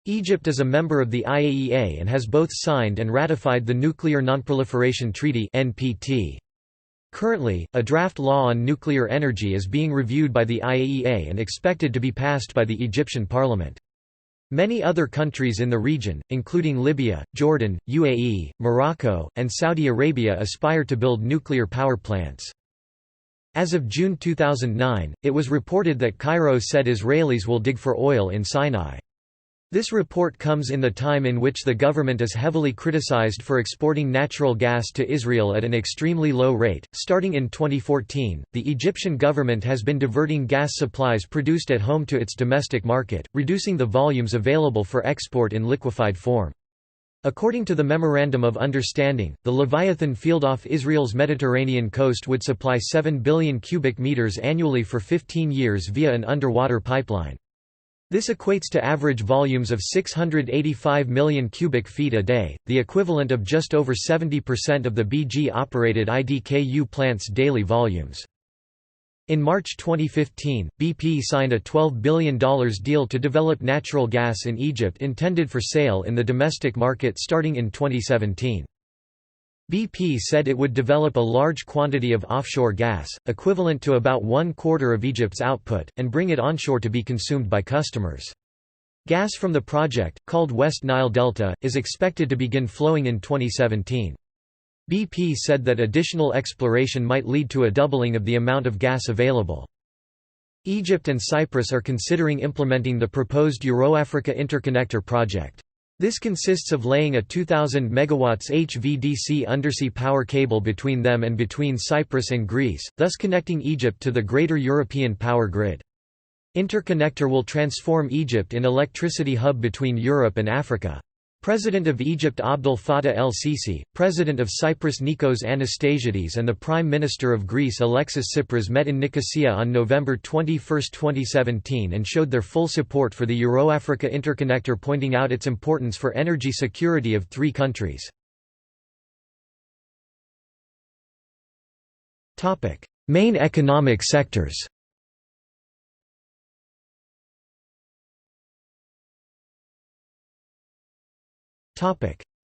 Egypt is a member of the IAEA and has both signed and ratified the Nuclear Nonproliferation Treaty (NPT). Currently, a draft law on nuclear energy is being reviewed by the IAEA and expected to be passed by the Egyptian parliament. Many other countries in the region, including Libya, Jordan, UAE, Morocco, and Saudi Arabia aspire to build nuclear power plants. As of June 2009, it was reported that Cairo said Israelis will dig for oil in Sinai. This report comes in the time in which the government is heavily criticized for exporting natural gas to Israel at an extremely low rate. Starting in 2014, the Egyptian government has been diverting gas supplies produced at home to its domestic market, reducing the volumes available for export in liquefied form. According to the Memorandum of Understanding, the Leviathan field off Israel's Mediterranean coast would supply 7 billion cubic meters annually for 15 years via an underwater pipeline. This equates to average volumes of 685 million cubic feet a day, the equivalent of just over 70% of the BG-operated IDKU plant's daily volumes. In March 2015, BP signed a $12 billion deal to develop natural gas in Egypt intended for sale in the domestic market starting in 2017. BP said it would develop a large quantity of offshore gas, equivalent to about 1/4 of Egypt's output, and bring it onshore to be consumed by customers. Gas from the project, called West Nile Delta, is expected to begin flowing in 2017. BP said that additional exploration might lead to a doubling of the amount of gas available. Egypt and Cyprus are considering implementing the proposed Euro-Africa Interconnector project. This consists of laying a 2,000 MW HVDC undersea power cable between them and between Cyprus and Greece, thus connecting Egypt to the greater European power grid. Interconnector will transform Egypt in electricity hub between Europe and Africa. President of Egypt Abdel Fattah el-Sisi, President of Cyprus Nikos Anastasiades and the Prime Minister of Greece Alexis Tsipras met in Nicosia on November 21, 2017 and showed their full support for the Euro-Africa Interconnector, pointing out its importance for energy security of three countries. Main economic sectors.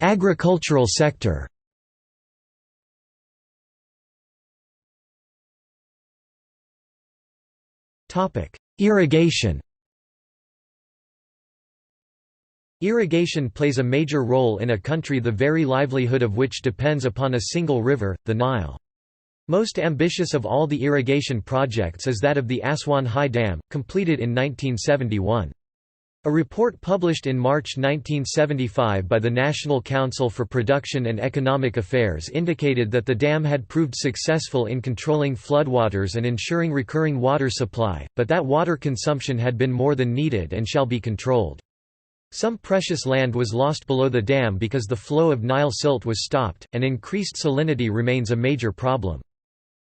Agricultural sector. Irrigation. Irrigation plays a major role in a country the very livelihood of which depends upon a single river, the Nile. Most ambitious of all the irrigation projects is that of the Aswan High Dam, completed in 1971. A report published in March 1975 by the National Council for Production and Economic Affairs indicated that the dam had proved successful in controlling floodwaters and ensuring recurring water supply, but that water consumption had been more than needed and shall be controlled. Some precious land was lost below the dam because the flow of Nile silt was stopped, and increased salinity remains a major problem.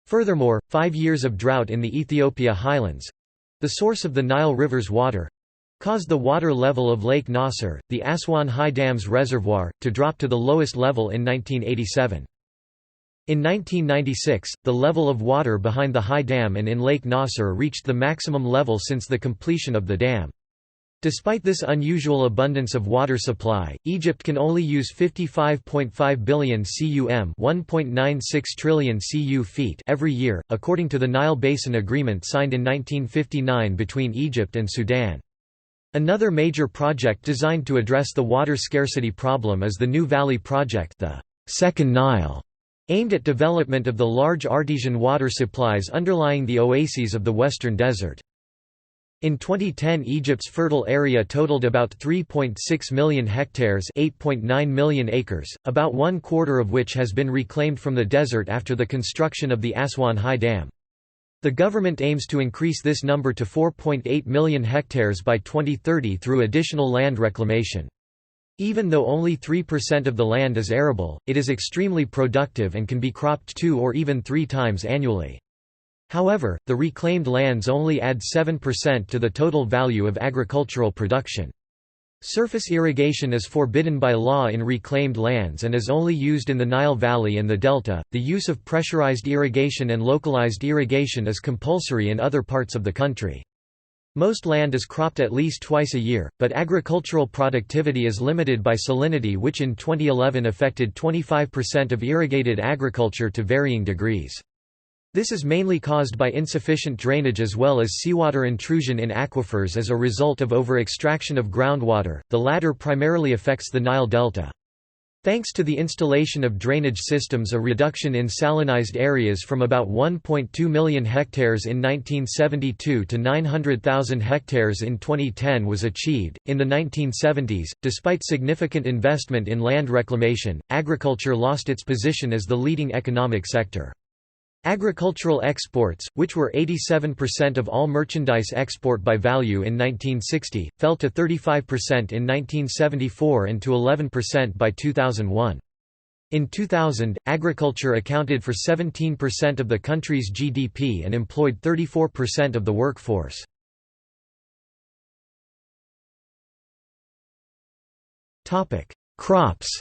Furthermore, 5 years of drought in the Ethiopia highlands—the source of the Nile River's water—caused the water level of Lake Nasser, the Aswan High Dam's reservoir, to drop to the lowest level in 1987. In 1996, the level of water behind the High Dam and in Lake Nasser reached the maximum level since the completion of the dam. Despite this unusual abundance of water supply, Egypt can only use 55.5 billion cum (1.96 trillion cu-feet) every year, according to the Nile Basin Agreement signed in 1959 between Egypt and Sudan. Another major project designed to address the water scarcity problem is the New Valley Project, the Second Nile, aimed at development of the large artesian water supplies underlying the oases of the Western Desert. In 2010, Egypt's fertile area totaled about 3.6 million hectares, 8.9 million acres, about 1/4 of which has been reclaimed from the desert after the construction of the Aswan High Dam. The government aims to increase this number to 4.8 million hectares by 2030 through additional land reclamation. Even though only 3% of the land is arable, it is extremely productive and can be cropped 2 or even 3 times annually. However, the reclaimed lands only add 7% to the total value of agricultural production. Surface irrigation is forbidden by law in reclaimed lands and is only used in the Nile Valley and the Delta. The use of pressurized irrigation and localized irrigation is compulsory in other parts of the country. Most land is cropped at least twice a year, but agricultural productivity is limited by salinity, which in 2011 affected 25% of irrigated agriculture to varying degrees. This is mainly caused by insufficient drainage as well as seawater intrusion in aquifers as a result of over-extraction of groundwater, the latter primarily affects the Nile Delta. Thanks to the installation of drainage systems, a reduction in salinized areas from about 1.2 million hectares in 1972 to 900,000 hectares in 2010 was achieved. In the 1970s, despite significant investment in land reclamation, agriculture lost its position as the leading economic sector. Agricultural exports, which were 87% of all merchandise export by value in 1960, fell to 35% in 1974 and to 11% by 2001. In 2000, agriculture accounted for 17% of the country's GDP and employed 34% of the workforce. Crops.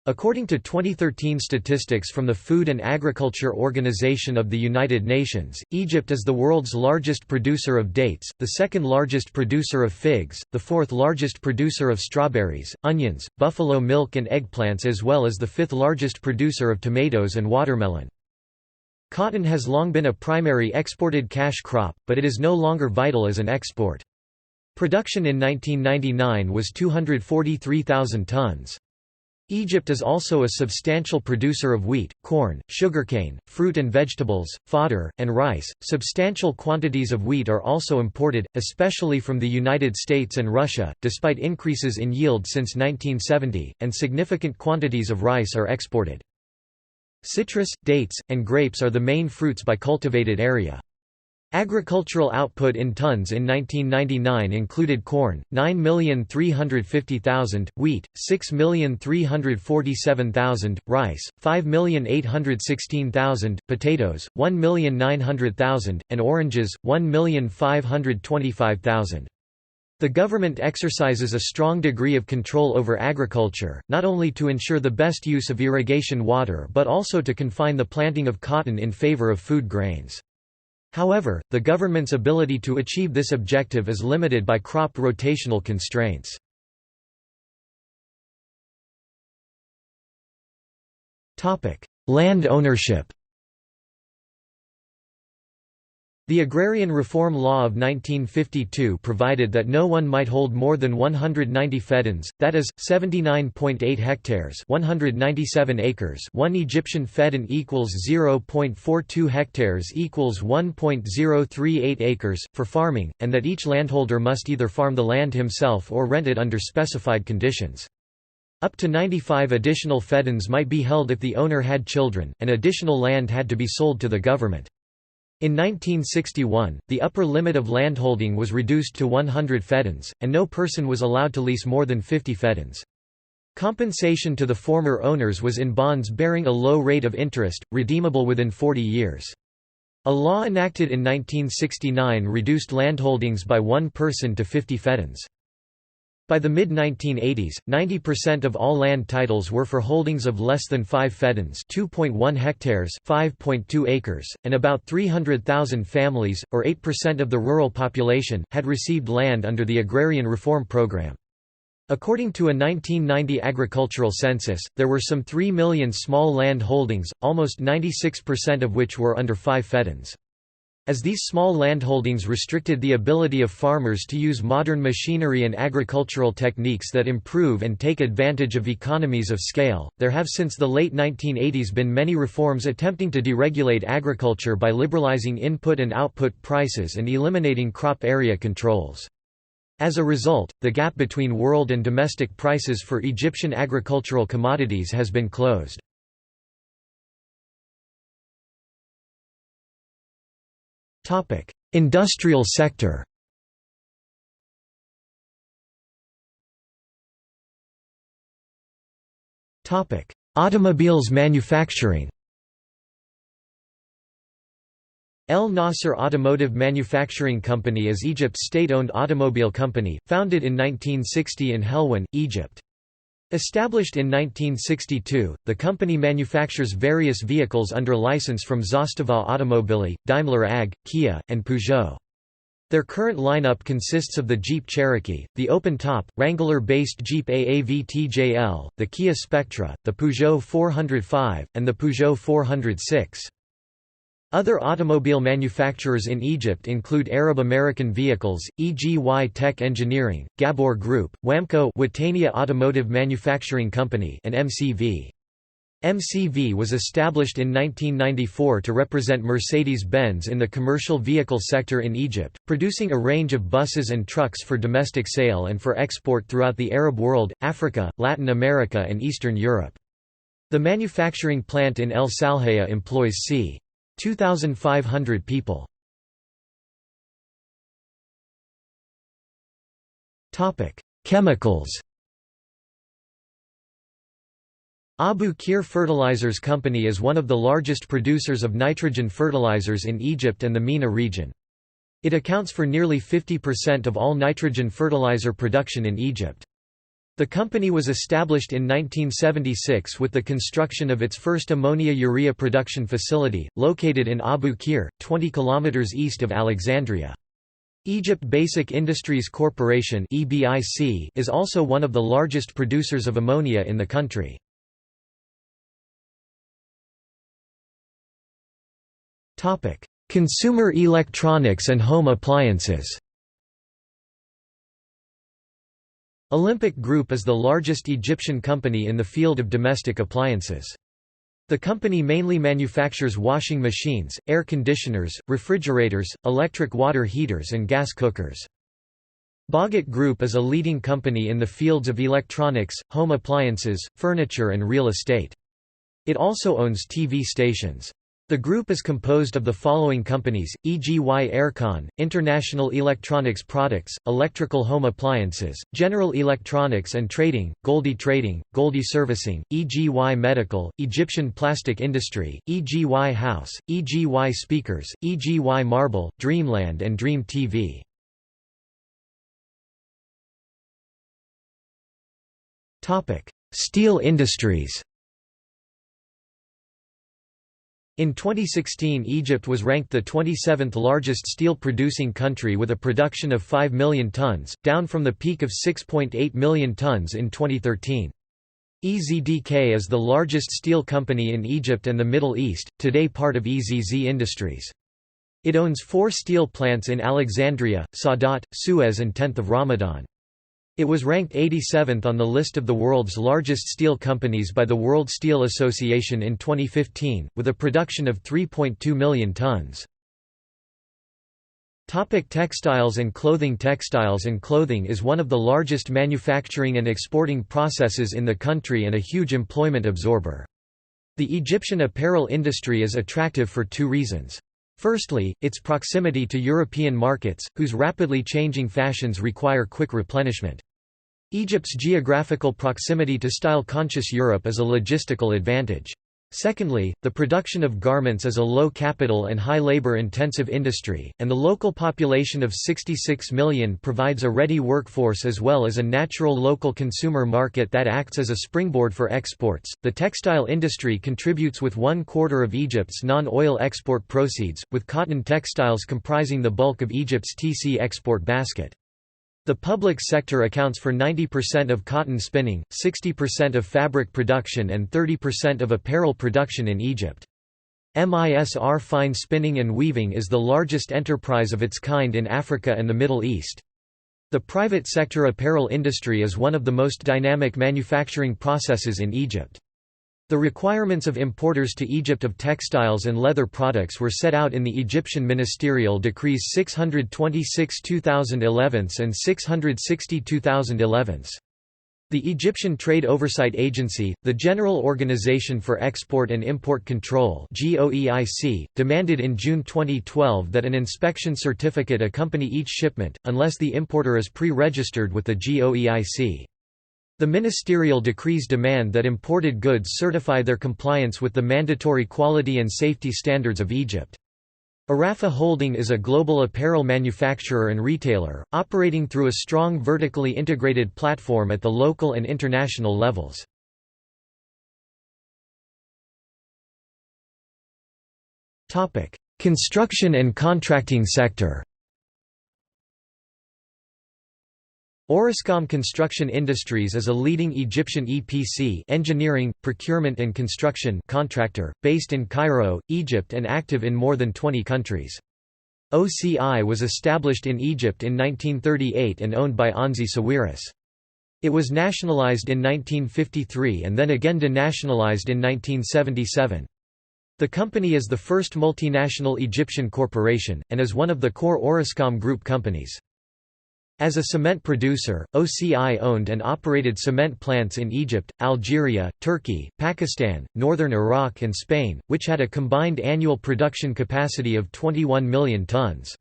According to 2013 statistics from the Food and Agriculture Organization of the United Nations, Egypt is the world's largest producer of dates, the second largest producer of figs, the fourth largest producer of strawberries, onions, buffalo milk and eggplants, as well as the fifth largest producer of tomatoes and watermelon. Cotton has long been a primary exported cash crop, but it is no longer vital as an export. Production in 1999 was 243,000 tons. Egypt is also a substantial producer of wheat, corn, sugarcane, fruit and vegetables, fodder, and rice. Substantial quantities of wheat are also imported, especially from the United States and Russia, despite increases in yield since 1970, and significant quantities of rice are exported. Citrus, dates, and grapes are the main fruits by cultivated area. Agricultural output in tons in 1999 included corn, 9,350,000, wheat, 6,347,000, rice, 5,816,000, potatoes, 1,900,000, and oranges, 1,525,000. The government exercises a strong degree of control over agriculture, not only to ensure the best use of irrigation water but also to confine the planting of cotton in favor of food grains. However, the government's ability to achieve this objective is limited by crop rotational constraints. Land ownership. The Agrarian Reform Law of 1952 provided that no one might hold more than 190 feddans, that is, 79.8 hectares 197 acres. One Egyptian feddan equals 0.42 hectares equals 1.038 acres, for farming, and that each landholder must either farm the land himself or rent it under specified conditions. Up to 95 additional feddans might be held if the owner had children, and additional land had to be sold to the government. In 1961, the upper limit of landholding was reduced to 100 feddans, and no person was allowed to lease more than 50 feddans. Compensation to the former owners was in bonds bearing a low rate of interest, redeemable within 40 years. A law enacted in 1969 reduced landholdings by one person to 50 feddans. By the mid-1980s, 90% of all land titles were for holdings of less than 5 feddans, 2.1 hectares, 5.2 acres, and about 300,000 families, or 8% of the rural population, had received land under the Agrarian Reform Program. According to a 1990 agricultural census, there were some 3 million small land holdings, almost 96% of which were under 5 feddans. As these small landholdings restricted the ability of farmers to use modern machinery and agricultural techniques that improve and take advantage of economies of scale, there have since the late 1980s been many reforms attempting to deregulate agriculture by liberalizing input and output prices and eliminating crop area controls. As a result, the gap between world and domestic prices for Egyptian agricultural commodities has been closed. Industrial sector. Automobiles manufacturing. El Nasser Automotive Manufacturing Company is Egypt's state-owned automobile company, founded in 1960 in Helwan, Egypt. Established in 1962, the company manufactures various vehicles under license from Zastava Automobili, Daimler AG, Kia, and Peugeot. Their current lineup consists of the Jeep Cherokee, the open-top, Wrangler-based Jeep AAV TJL, the Kia Spectra, the Peugeot 405, and the Peugeot 406. Other automobile manufacturers in Egypt include Arab American Vehicles, EGY Tech Engineering, Gabor Group, Wamco Watania Automotive Manufacturing Company, and MCV. MCV was established in 1994 to represent Mercedes-Benz in the commercial vehicle sector in Egypt, producing a range of buses and trucks for domestic sale and for export throughout the Arab world, Africa, Latin America and Eastern Europe. The manufacturing plant in El Salhaya employs c. 2,500 people. Chemicals. Abu Qir Fertilizers Company is one of the largest producers of nitrogen fertilizers in Egypt and the MENA region. It accounts for nearly 50% of all nitrogen fertilizer production in Egypt. The company was established in 1976 with the construction of its first ammonia-urea production facility, located in Abu Qir, 20 km east of Alexandria. Egypt Basic Industries Corporation is also one of the largest producers of ammonia in the country. Consumer electronics and home appliances. Olympic Group is the largest Egyptian company in the field of domestic appliances. The company mainly manufactures washing machines, air conditioners, refrigerators, electric water heaters and gas cookers. Bogut Group is a leading company in the fields of electronics, home appliances, furniture and real estate. It also owns TV stations. The group is composed of the following companies: EGY Aircon, International Electronics Products, Electrical Home Appliances, General Electronics and Trading, Goldie Trading, Goldie Servicing, EGY Medical, Egyptian Plastic Industry, EGY House, EGY Speakers, EGY Marble, Dreamland and Dream TV. Steel industries. In 2016, Egypt was ranked the 27th largest steel-producing country with a production of 5 million tons, down from the peak of 6.8 million tons in 2013. EZDK is the largest steel company in Egypt and the Middle East, today part of EZZ Industries. It owns 4 steel plants in Alexandria, Sadat, Suez and 10th of Ramadan. It was ranked 87th on the list of the world's largest steel companies by the World Steel Association in 2015, with a production of 3.2 million tons. Textiles and clothing. Textiles and clothing is one of the largest manufacturing and exporting processes in the country and a huge employment absorber. The Egyptian apparel industry is attractive for 2 reasons. Firstly, its proximity to European markets, whose rapidly changing fashions require quick replenishment. Egypt's geographical proximity to style-conscious Europe is a logistical advantage. Secondly, the production of garments is a low-capital and high labor-intensive industry, and the local population of 66 million provides a ready workforce as well as a natural local consumer market that acts as a springboard for exports. The textile industry contributes with 1/4 of Egypt's non-oil export proceeds, with cotton textiles comprising the bulk of Egypt's TC export basket. The public sector accounts for 90% of cotton spinning, 60% of fabric production and 30% of apparel production in Egypt. MISR fine spinning and weaving is the largest enterprise of its kind in Africa and the Middle East. The private sector apparel industry is one of the most dynamic manufacturing processes in Egypt. The requirements of importers to Egypt of textiles and leather products were set out in the Egyptian Ministerial Decrees 626/2011 and 660/2011. The Egyptian Trade Oversight Agency, the General Organization for Export and Import Control (GOEIC), demanded in June 2012 that an inspection certificate accompany each shipment, unless the importer is pre-registered with the GOEIC. The ministerial decrees demand that imported goods certify their compliance with the mandatory quality and safety standards of Egypt. Arafa Holding is a global apparel manufacturer and retailer, operating through a strong vertically integrated platform at the local and international levels. Construction and contracting sector. Orascom Construction Industries is a leading Egyptian EPC engineering, procurement and construction contractor, based in Cairo, Egypt and active in more than 20 countries. OCI was established in Egypt in 1938 and owned by Anzi Sawiris. It was nationalized in 1953 and then again denationalized in 1977. The company is the first multinational Egyptian corporation, and is one of the core Orascom Group companies. As a cement producer, OCI owned and operated cement plants in Egypt, Algeria, Turkey, Pakistan, northern Iraq and Spain, which had a combined annual production capacity of 21 million tons.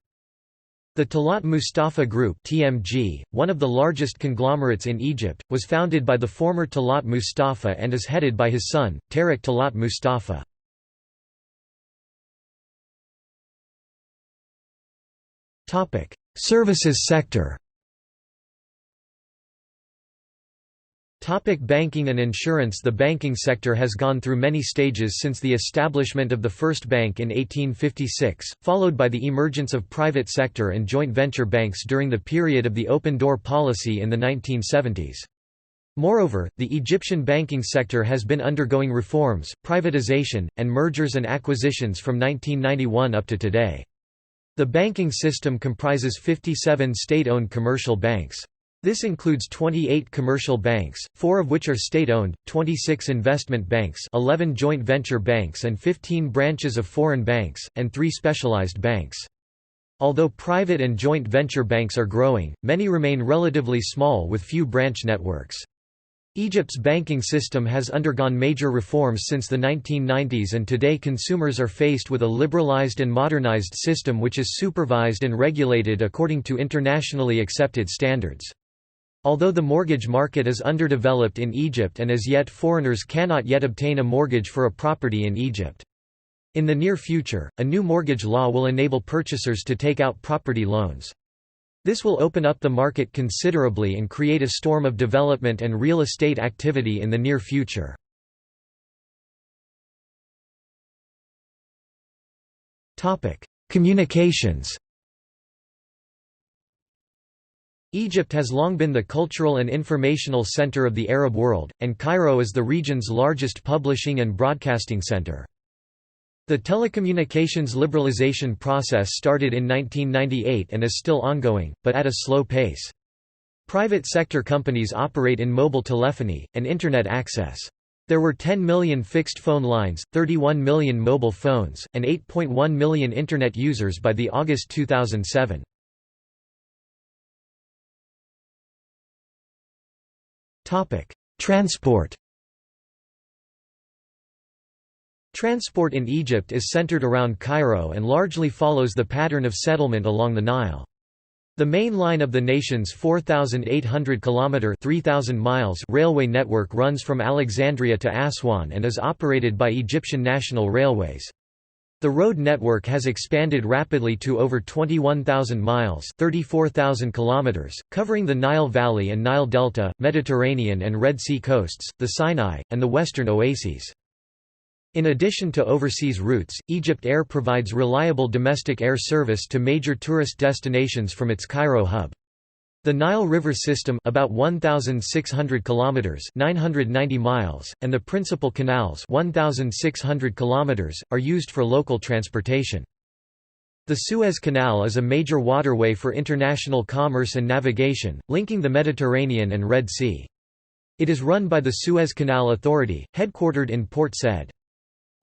The Talat Mustafa Group (TMG), one of the largest conglomerates in Egypt, was founded by the former Talat Mustafa and is headed by his son, Tarek Talat Mustafa. Services sector. Banking and insurance. The banking sector has gone through many stages since the establishment of the first bank in 1856, followed by the emergence of private sector and joint venture banks during the period of the open door policy in the 1970s. Moreover, the Egyptian banking sector has been undergoing reforms, privatization, and mergers and acquisitions from 1991 up to today. The banking system comprises 57 state-owned commercial banks. This includes 28 commercial banks, 4 of which are state-owned, 26 investment banks, 11 joint venture banks and 15 branches of foreign banks, and 3 specialized banks. Although private and joint venture banks are growing, many remain relatively small with few branch networks. Egypt's banking system has undergone major reforms since the 1990s, and today consumers are faced with a liberalized and modernized system which is supervised and regulated according to internationally accepted standards. Although the mortgage market is underdeveloped in Egypt and as yet foreigners cannot yet obtain a mortgage for a property in Egypt. In the near future, a new mortgage law will enable purchasers to take out property loans. This will open up the market considerably and create a storm of development and real estate activity in the near future. Communications. Egypt has long been the cultural and informational center of the Arab world, and Cairo is the region's largest publishing and broadcasting center. The telecommunications liberalization process started in 1998 and is still ongoing, but at a slow pace. Private sector companies operate in mobile telephony, and Internet access. There were 10 million fixed phone lines, 31 million mobile phones, and 8.1 million Internet users by the August 2007. Transport. Transport in Egypt is centered around Cairo and largely follows the pattern of settlement along the Nile. The main line of the nation's 4,800 km (3,000 miles) railway network runs from Alexandria to Aswan and is operated by Egyptian National Railways. The road network has expanded rapidly to over 21,000 miles (34,000 kilometers), covering the Nile Valley and Nile Delta, Mediterranean and Red Sea coasts, the Sinai, and the western oases. In addition to overseas routes, Egypt Air provides reliable domestic air service to major tourist destinations from its Cairo hub. The Nile River system, about 1,600 kilometers (990 miles), and the principal canals, 1,600 kilometers, are used for local transportation. The Suez Canal is a major waterway for international commerce and navigation, linking the Mediterranean and Red Sea. It is run by the Suez Canal Authority, headquartered in Port Said.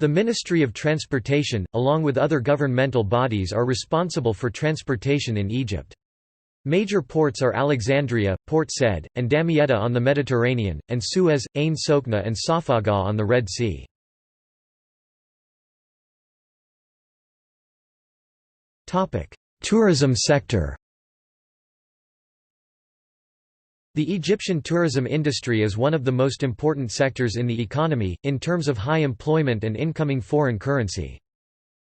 The Ministry of Transportation, along with other governmental bodies, are responsible for transportation in Egypt. Major ports are Alexandria, Port Said, and Damietta on the Mediterranean, and Suez, Ain Sokhna and Safaga on the Red Sea. Tourism sector. The Egyptian tourism industry is one of the most important sectors in the economy, in terms of high employment and incoming foreign currency.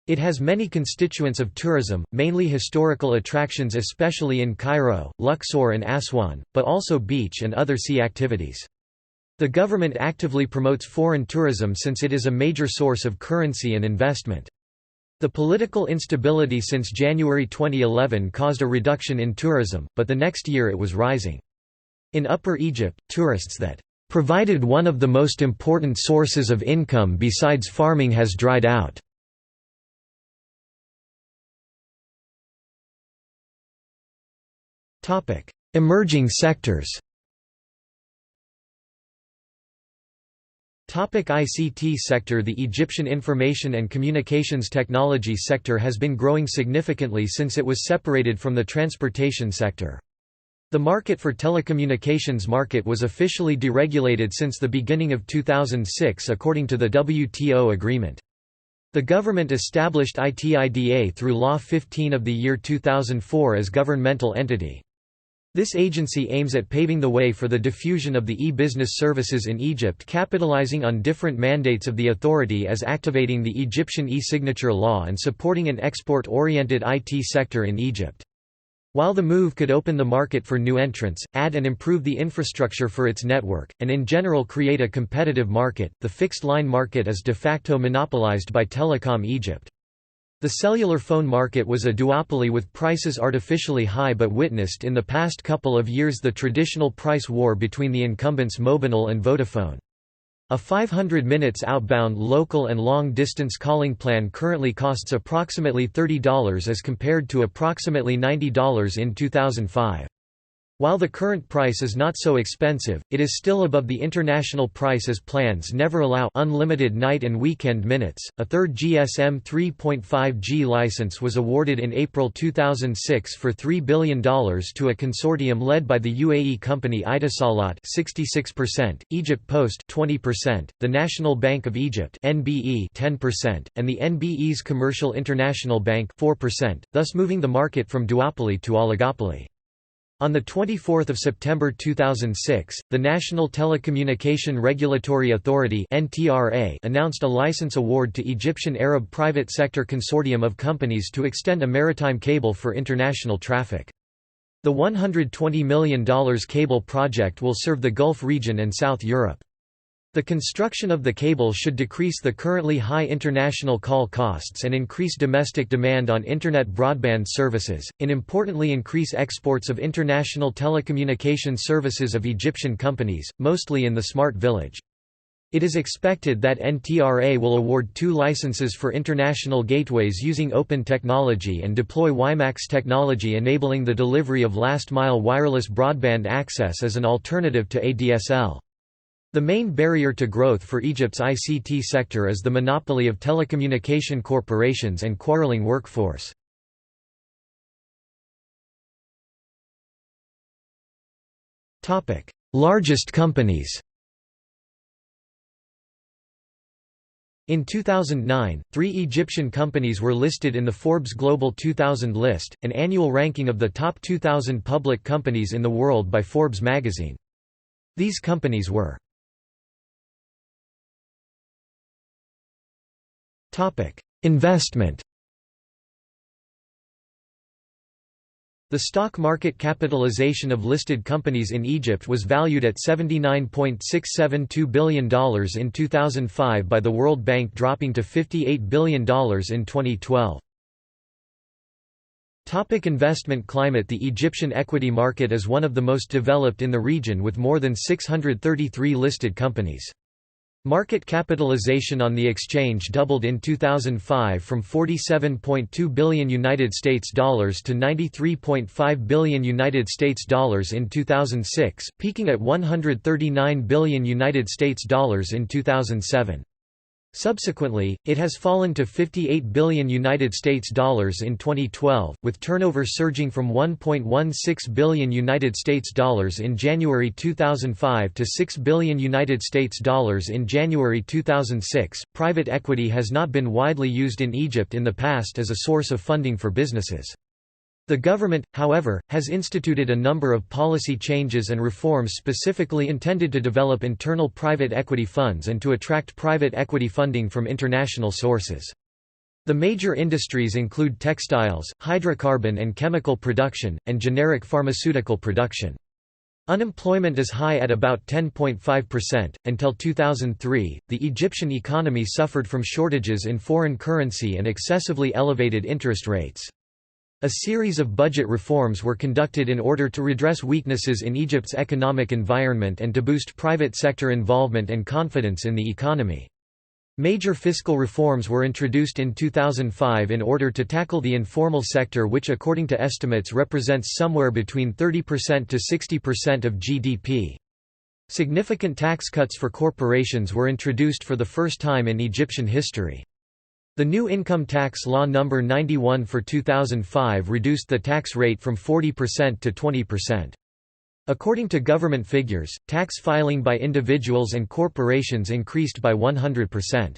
It has many constituents of tourism, mainly historical attractions especially in Cairo, Luxor and Aswan, but also beach and other sea activities. The government actively promotes foreign tourism since it is a major source of currency and investment. The political instability since January 2011 caused a reduction in tourism, but the next year it was rising. In Upper Egypt, tourists that provided one of the most important sources of income besides farming has dried out. Emerging sectors. ICT sector. The Egyptian Information and Communications Technology sector has been growing significantly since it was separated from the transportation sector. The market for telecommunications market was officially deregulated since the beginning of 2006 according to the WTO agreement. The government established ITIDA through Law 15 of the year 2004 as governmental entity. This agency aims at paving the way for the diffusion of the e-business services in Egypt, capitalizing on different mandates of the authority as activating the Egyptian e-signature law and supporting an export-oriented IT sector in Egypt. While the move could open the market for new entrants, add and improve the infrastructure for its network, and in general create a competitive market, the fixed-line market is de facto monopolized by Telecom Egypt. The cellular phone market was a duopoly with prices artificially high but witnessed in the past couple of years the traditional price war between the incumbents Mobinil and Vodafone. A 500 minutes outbound local and long-distance calling plan currently costs approximately $30 as compared to approximately $90 in 2005. While the current price is not so expensive, it is still above the international price as plans never allow unlimited night and weekend minutes. A third GSM 3.5G license was awarded in April 2006 for $3 billion to a consortium led by the UAE company Etisalat 66%, Egypt Post 20%, the National Bank of Egypt (NBE) 10%, and the NBE's Commercial International Bank 4%, thus moving the market from duopoly to oligopoly. On 24 September 2006, the National Telecommunication Regulatory Authority announced a license award to Egyptian Arab private sector consortium of companies to extend a maritime cable for international traffic. The $120 million cable project will serve the Gulf region and South Europe. The construction of the cable should decrease the currently high international call costs and increase domestic demand on Internet broadband services, and importantly increase exports of international telecommunication services of Egyptian companies, mostly in the Smart Village. It is expected that NTRA will award 2 licenses for international gateways using open technology and deploy WiMAX technology enabling the delivery of last-mile wireless broadband access as an alternative to ADSL. The main barrier to growth for Egypt's ICT sector is the monopoly of telecommunication corporations and quarreling workforce. Largest companies. In 2009, 3 Egyptian companies were listed in the Forbes Global 2000 list, an annual ranking of the top 2,000 public companies in the world by Forbes magazine. These companies were Investment. The stock market capitalization of listed companies in Egypt was valued at $79.672 billion in 2005 by the World Bank, dropping to $58 billion in 2012. Investment climate. The Egyptian equity market is one of the most developed in the region with more than 633 listed companies. Market capitalization on the exchange doubled in 2005 from $47.2 billion to $93.5 billion in 2006, peaking at $139 billion in 2007. Subsequently, it has fallen to $58 billion in 2012, with turnover surging from $1.16 billion in January 2005 to $6 billion in January 2006. Private equity has not been widely used in Egypt in the past as a source of funding for businesses. The government, however, has instituted a number of policy changes and reforms specifically intended to develop internal private equity funds and to attract private equity funding from international sources. The major industries include textiles, hydrocarbon and chemical production, and generic pharmaceutical production. Unemployment is high at about 10.5%. Until 2003, the Egyptian economy suffered from shortages in foreign currency and excessively elevated interest rates. A series of budget reforms were conducted in order to redress weaknesses in Egypt's economic environment and to boost private sector involvement and confidence in the economy. Major fiscal reforms were introduced in 2005 in order to tackle the informal sector, which according to estimates represents somewhere between 30% to 60% of GDP. Significant tax cuts for corporations were introduced for the first time in Egyptian history. The new Income Tax Law No. 91 for 2005 reduced the tax rate from 40% to 20%. According to government figures, tax filing by individuals and corporations increased by 100%.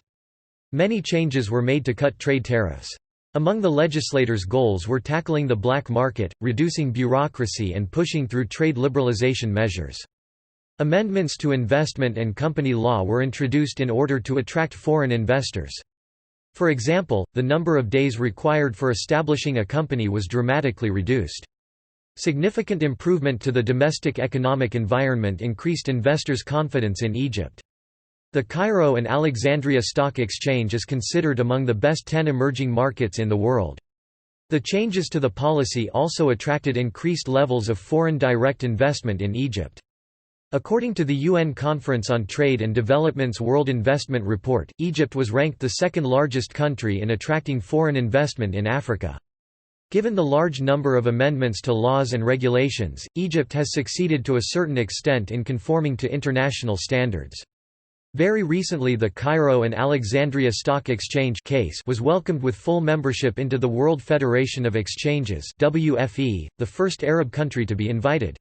Many changes were made to cut trade tariffs. Among the legislators' goals were tackling the black market, reducing bureaucracy and pushing through trade liberalization measures. Amendments to investment and company law were introduced in order to attract foreign investors. For example, the number of days required for establishing a company was dramatically reduced. Significant improvement to the domestic economic environment increased investors' confidence in Egypt. The Cairo and Alexandria Stock Exchange is considered among the best 10 emerging markets in the world. The changes to the policy also attracted increased levels of foreign direct investment in Egypt. According to the UN Conference on Trade and Development's World Investment Report, Egypt was ranked the second largest country in attracting foreign investment in Africa. Given the large number of amendments to laws and regulations, Egypt has succeeded to a certain extent in conforming to international standards. Very recently the Cairo and Alexandria Stock Exchange case was welcomed with full membership into the World Federation of Exchanges (WFE), the first Arab country to be invited.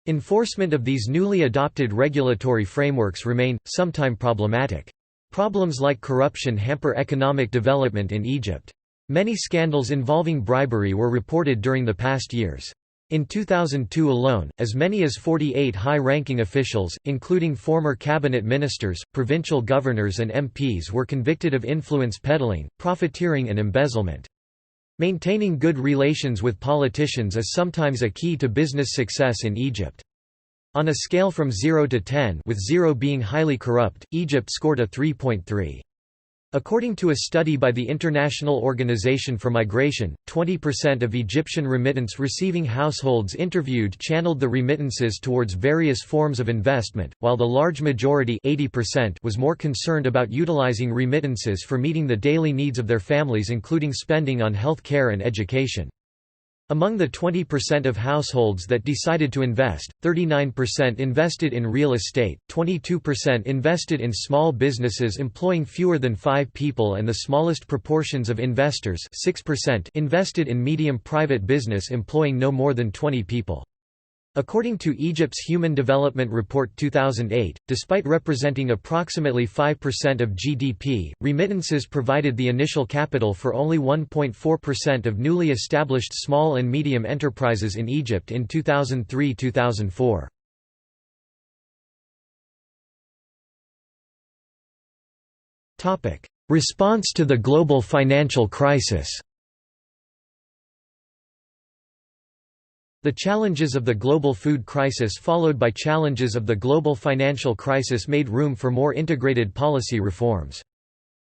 Enforcement of these newly adopted regulatory frameworks remain, sometimes problematic. Problems like corruption hamper economic development in Egypt. Many scandals involving bribery were reported during the past years. In 2002 alone, as many as 48 high-ranking officials, including former cabinet ministers, provincial governors and MPs were convicted of influence peddling, profiteering and embezzlement. Maintaining good relations with politicians is sometimes a key to business success in Egypt. On a scale from 0 to 10, with 0 being highly corrupt, Egypt scored a 3.3. According to a study by the International Organization for Migration, 20% of Egyptian remittance-receiving households interviewed channeled the remittances towards various forms of investment, while the large majority 80% was more concerned about utilizing remittances for meeting the daily needs of their families, including spending on health care and education. Among the 20% of households that decided to invest, 39% invested in real estate, 22% invested in small businesses employing fewer than 5 people, and the smallest proportions of investors, 6%, invested in medium private business employing no more than 20 people. According to Egypt's Human Development Report 2008, despite representing approximately 5% of GDP, remittances provided the initial capital for only 1.4% of newly established small and medium enterprises in Egypt in 2003–2004. Response to the global financial crisis. The challenges of the global food crisis followed by challenges of the global financial crisis made room for more integrated policy reforms.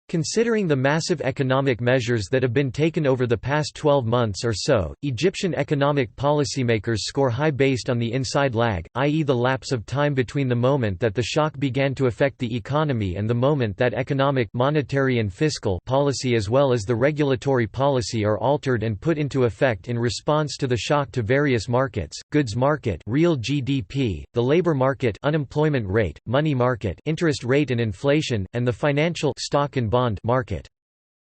Considering the massive economic measures that have been taken over the past 12 months or so, Egyptian economic policymakers score high based on the inside lag, i.e. the lapse of time between the moment that the shock began to affect the economy and the moment that economic, monetary and fiscal policy as well as the regulatory policy are altered and put into effect in response to the shock to various markets: goods market, real GDP, the labor market, unemployment rate, money market, interest rate and inflation, and the financial stock and bond market.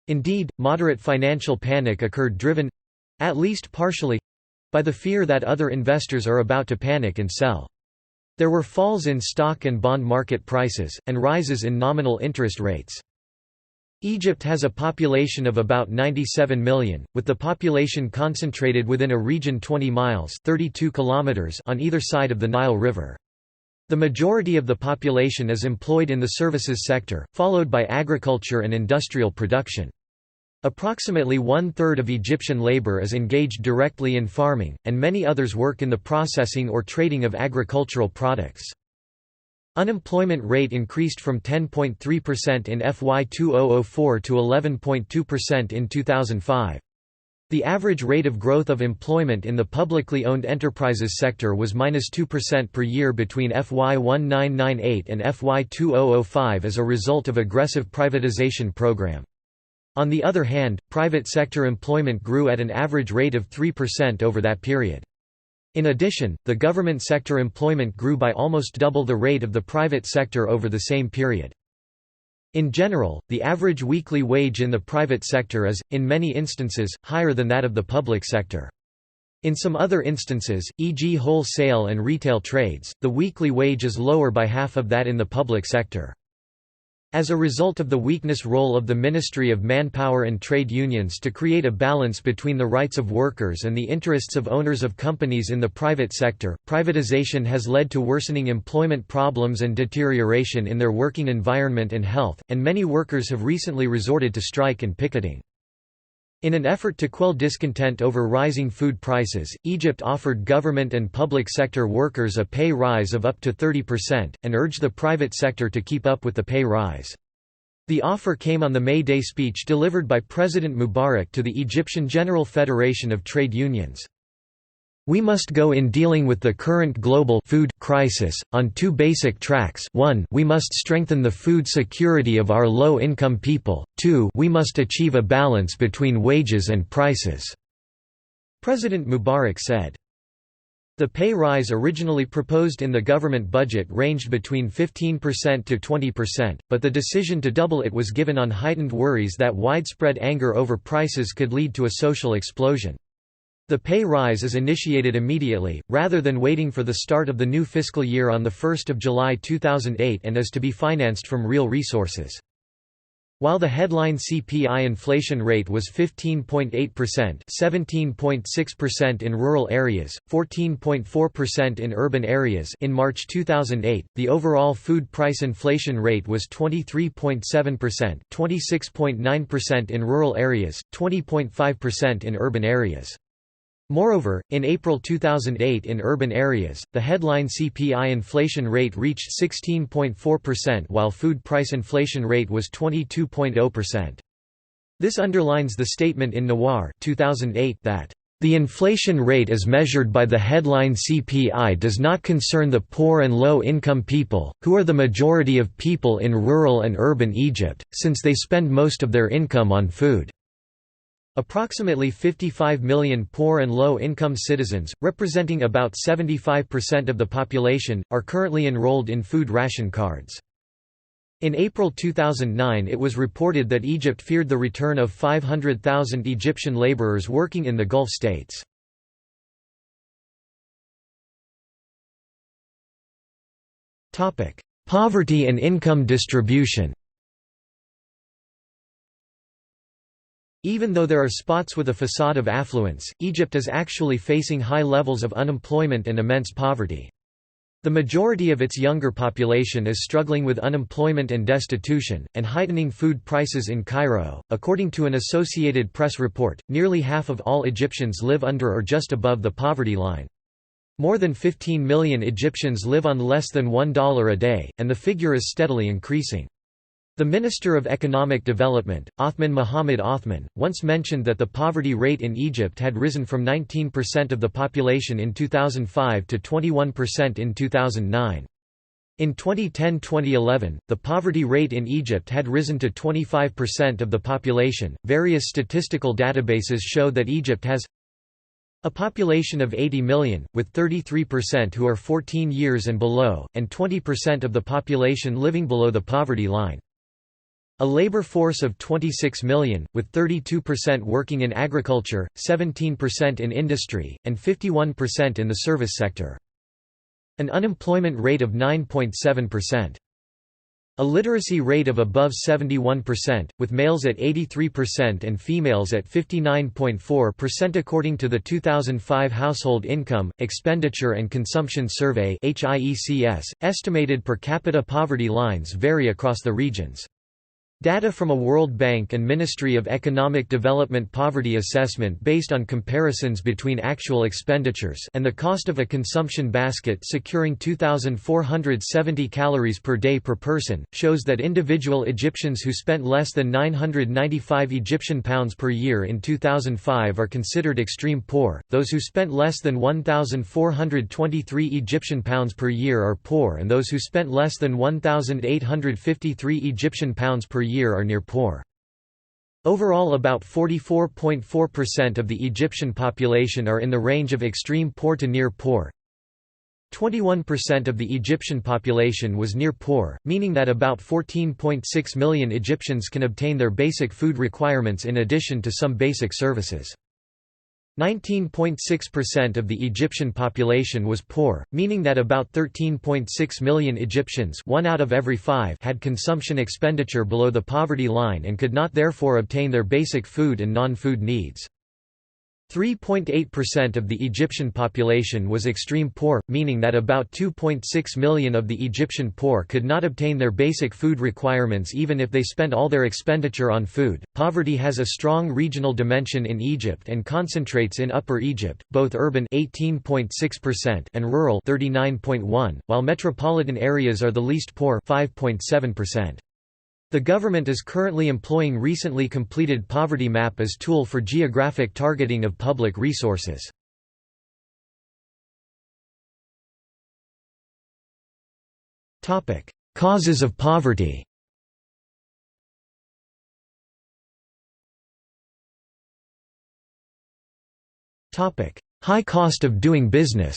Indeed, moderate financial panic occurred driven—at least partially—by the fear that other investors are about to panic and sell. There were falls in stock and bond market prices, and rises in nominal interest rates. Egypt has a population of about 97 million, with the population concentrated within a region 20 miles (32 kilometers) on either side of the Nile River. The majority of the population is employed in the services sector, followed by agriculture and industrial production. Approximately one-third of Egyptian labor is engaged directly in farming, and many others work in the processing or trading of agricultural products. Unemployment rate increased from 10.3% in FY 2004 to 11.2% in 2005. The average rate of growth of employment in the publicly owned enterprises sector was -2% per year between FY 1998 and FY 2005 as a result of aggressive privatization program. On the other hand, private sector employment grew at an average rate of 3% over that period. In addition, the government sector employment grew by almost double the rate of the private sector over the same period. In general, the average weekly wage in the private sector is, in many instances, higher than that of the public sector. In some other instances, e.g. wholesale and retail trades, the weekly wage is lower by half of that in the public sector. As a result of the weakness role of the Ministry of Manpower and trade unions to create a balance between the rights of workers and the interests of owners of companies in the private sector, privatization has led to worsening employment problems and deterioration in their working environment and health, and many workers have recently resorted to strike and picketing. In an effort to quell discontent over rising food prices, Egypt offered government and public sector workers a pay rise of up to 30%, and urged the private sector to keep up with the pay rise. The offer came on the May Day speech delivered by President Mubarak to the Egyptian General Federation of Trade Unions. "We must go in dealing with the current global food crisis on two basic tracks. 1, we must strengthen the food security of our low-income people. 2, we must achieve a balance between wages and prices," President Mubarak said. The pay rise originally proposed in the government budget ranged between 15% to 20%, but the decision to double it was given on heightened worries that widespread anger over prices could lead to a social explosion. The pay rise is initiated immediately, rather than waiting for the start of the new fiscal year on 1 July 2008, and is to be financed from real resources. While the headline CPI inflation rate was 15.8%, 17.6% in rural areas, 14.4% in urban areas in March 2008, the overall food price inflation rate was 23.7%, 26.9% in rural areas, 20.5% in urban areas. Moreover, in April 2008 in urban areas, the headline CPI inflation rate reached 16.4% while food price inflation rate was 22.0%. This underlines the statement in Nawar 2008 that, "The inflation rate as measured by the headline CPI does not concern the poor and low-income people, who are the majority of people in rural and urban Egypt, since they spend most of their income on food." Approximately 55 million poor and low-income citizens, representing about 75% of the population, are currently enrolled in food ration cards. In April 2009 it was reported that Egypt feared the return of 500,000 Egyptian laborers working in the Gulf states. Poverty and income distribution. Even though there are spots with a facade of affluence, Egypt is actually facing high levels of unemployment and immense poverty. The majority of its younger population is struggling with unemployment and destitution, and heightening food prices in Cairo. According to an Associated Press report, nearly half of all Egyptians live under or just above the poverty line. More than 15 million Egyptians live on less than $1 a day, and the figure is steadily increasing. The Minister of Economic Development, Othman Mohamed Othman, once mentioned that the poverty rate in Egypt had risen from 19% of the population in 2005 to 21% in 2009. In 2010-2011, the poverty rate in Egypt had risen to 25% of the population. Various statistical databases show that Egypt has a population of 80 million, with 33% who are 14 years and below, and 20% of the population living below the poverty line. A labor force of 26 million, with 32% working in agriculture, 17% in industry, and 51% in the service sector. An unemployment rate of 9.7%. A literacy rate of above 71%, with males at 83% and females at 59.4% according to the 2005 Household Income, Expenditure and Consumption Survey (HIECS). Estimated per capita poverty lines vary across the regions. Data from a World Bank and Ministry of Economic Development poverty assessment based on comparisons between actual expenditures and the cost of a consumption basket securing 2,470 calories per day per person, shows that individual Egyptians who spent less than 995 Egyptian pounds per year in 2005 are considered extreme poor, those who spent less than 1,423 Egyptian pounds per year are poor, and those who spent less than 1,853 Egyptian pounds per year are near poor. Overall, about 44.4% of the Egyptian population are in the range of extreme poor to near poor. 21% of the Egyptian population was near poor, meaning that about 14.6 million Egyptians can obtain their basic food requirements in addition to some basic services. 19.6% of the Egyptian population was poor, meaning that about 13.6 million Egyptians, 1 out of every 5, had consumption expenditure below the poverty line and could not therefore obtain their basic food and non-food needs. 3.8% of the Egyptian population was extreme poor, meaning that about 2.6 million of the Egyptian poor could not obtain their basic food requirements even if they spent all their expenditure on food. Poverty has a strong regional dimension in Egypt and concentrates in Upper Egypt, both urban 18.6% and rural 39.1%, while metropolitan areas are the least poor 5.7%. The government is currently employing recently completed poverty map as tool for geographic targeting of public resources. Causes of poverty. High cost of doing business.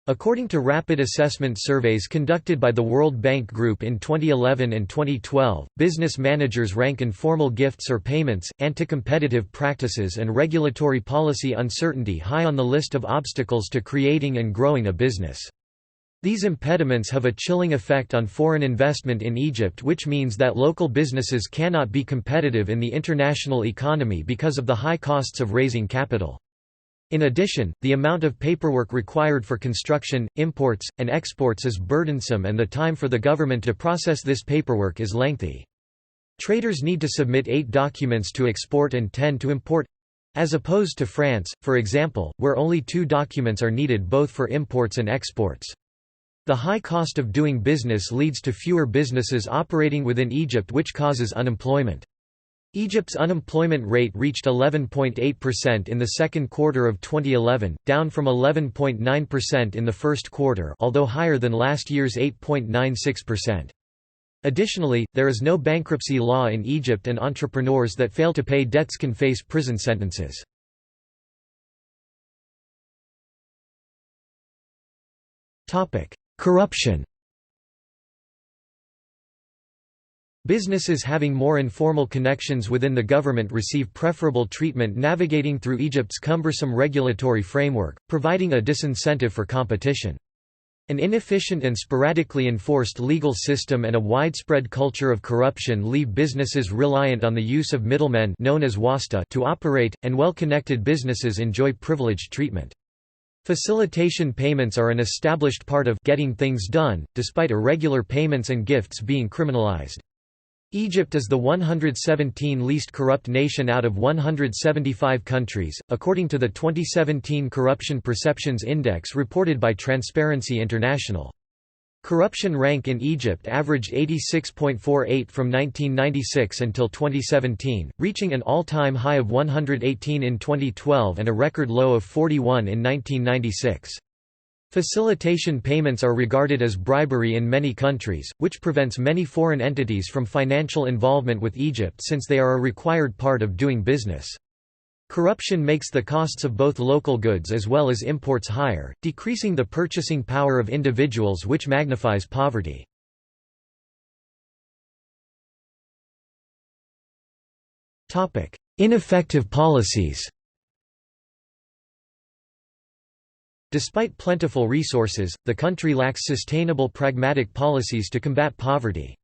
According to rapid assessment surveys conducted by the World Bank Group in 2011 and 2012, business managers rank informal gifts or payments, anti-competitive practices and regulatory policy uncertainty high on the list of obstacles to creating and growing a business. These impediments have a chilling effect on foreign investment in Egypt, which means that local businesses cannot be competitive in the international economy because of the high costs of raising capital. In addition, the amount of paperwork required for construction, imports, and exports is burdensome and the time for the government to process this paperwork is lengthy. Traders need to submit 8 documents to export and 10 to import—as opposed to France, for example, where only 2 documents are needed both for imports and exports. The high cost of doing business leads to fewer businesses operating within Egypt, which causes unemployment. Egypt's unemployment rate reached 11.8% in the second quarter of 2011, down from 11.9% in the first quarter, although higher than last year's 8.96%. Additionally, there is no bankruptcy law in Egypt and entrepreneurs that fail to pay debts can face prison sentences. Corruption. Businesses having more informal connections within the government receive preferable treatment navigating through Egypt's cumbersome regulatory framework, providing a disincentive for competition. An inefficient and sporadically enforced legal system and a widespread culture of corruption leave businesses reliant on the use of middlemen known as wasta to operate, and well-connected businesses enjoy privileged treatment. Facilitation payments are an established part of getting things done, despite irregular payments and gifts being criminalized. Egypt is the 117th least corrupt nation out of 175 countries, according to the 2017 Corruption Perceptions Index reported by Transparency International. Corruption rank in Egypt averaged 86.48 from 1996 until 2017, reaching an all-time high of 118 in 2012 and a record low of 41 in 1996. Facilitation payments are regarded as bribery in many countries, which prevents many foreign entities from financial involvement with Egypt since they are a required part of doing business. Corruption makes the costs of both local goods as well as imports higher, decreasing the purchasing power of individuals, which magnifies poverty. Ineffective policies. Despite plentiful resources, the country lacks sustainable pragmatic policies to combat poverty.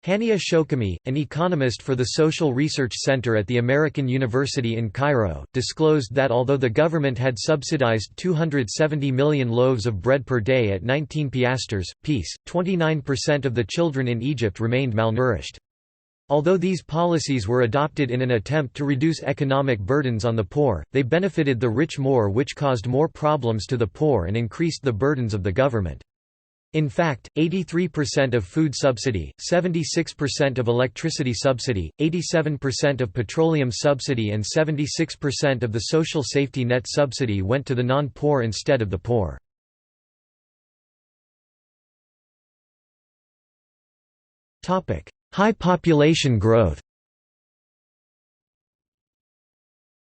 Hania Shokami, an economist for the Social Research Center at the American University in Cairo, disclosed that although the government had subsidized 270 million loaves of bread per day at 19 piastres, 29% of the children in Egypt remained malnourished. Although these policies were adopted in an attempt to reduce economic burdens on the poor, they benefited the rich more, which caused more problems to the poor and increased the burdens of the government. In fact, 83% of food subsidy, 76% of electricity subsidy, 87% of petroleum subsidy and 76% of the social safety net subsidy went to the non-poor instead of the poor. High population growth.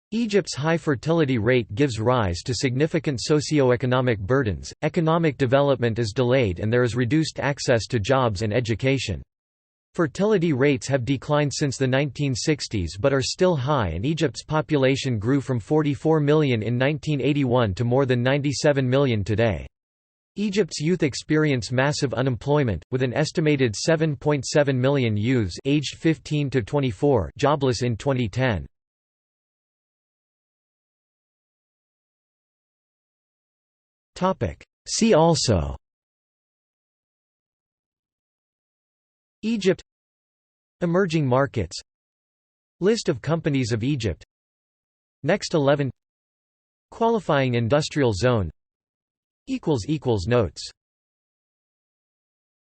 Egypt's high fertility rate gives rise to significant socio-economic burdens, economic development is delayed and there is reduced access to jobs and education. Fertility rates have declined since the 1960s but are still high, and Egypt's population grew from 44 million in 1981 to more than 97 million today. Egypt's youth experience massive unemployment, with an estimated 7.7 million youths aged 15 to 24 jobless in 2010. See also: Egypt, emerging markets, list of companies of Egypt, Next 11, qualifying industrial zone. Notes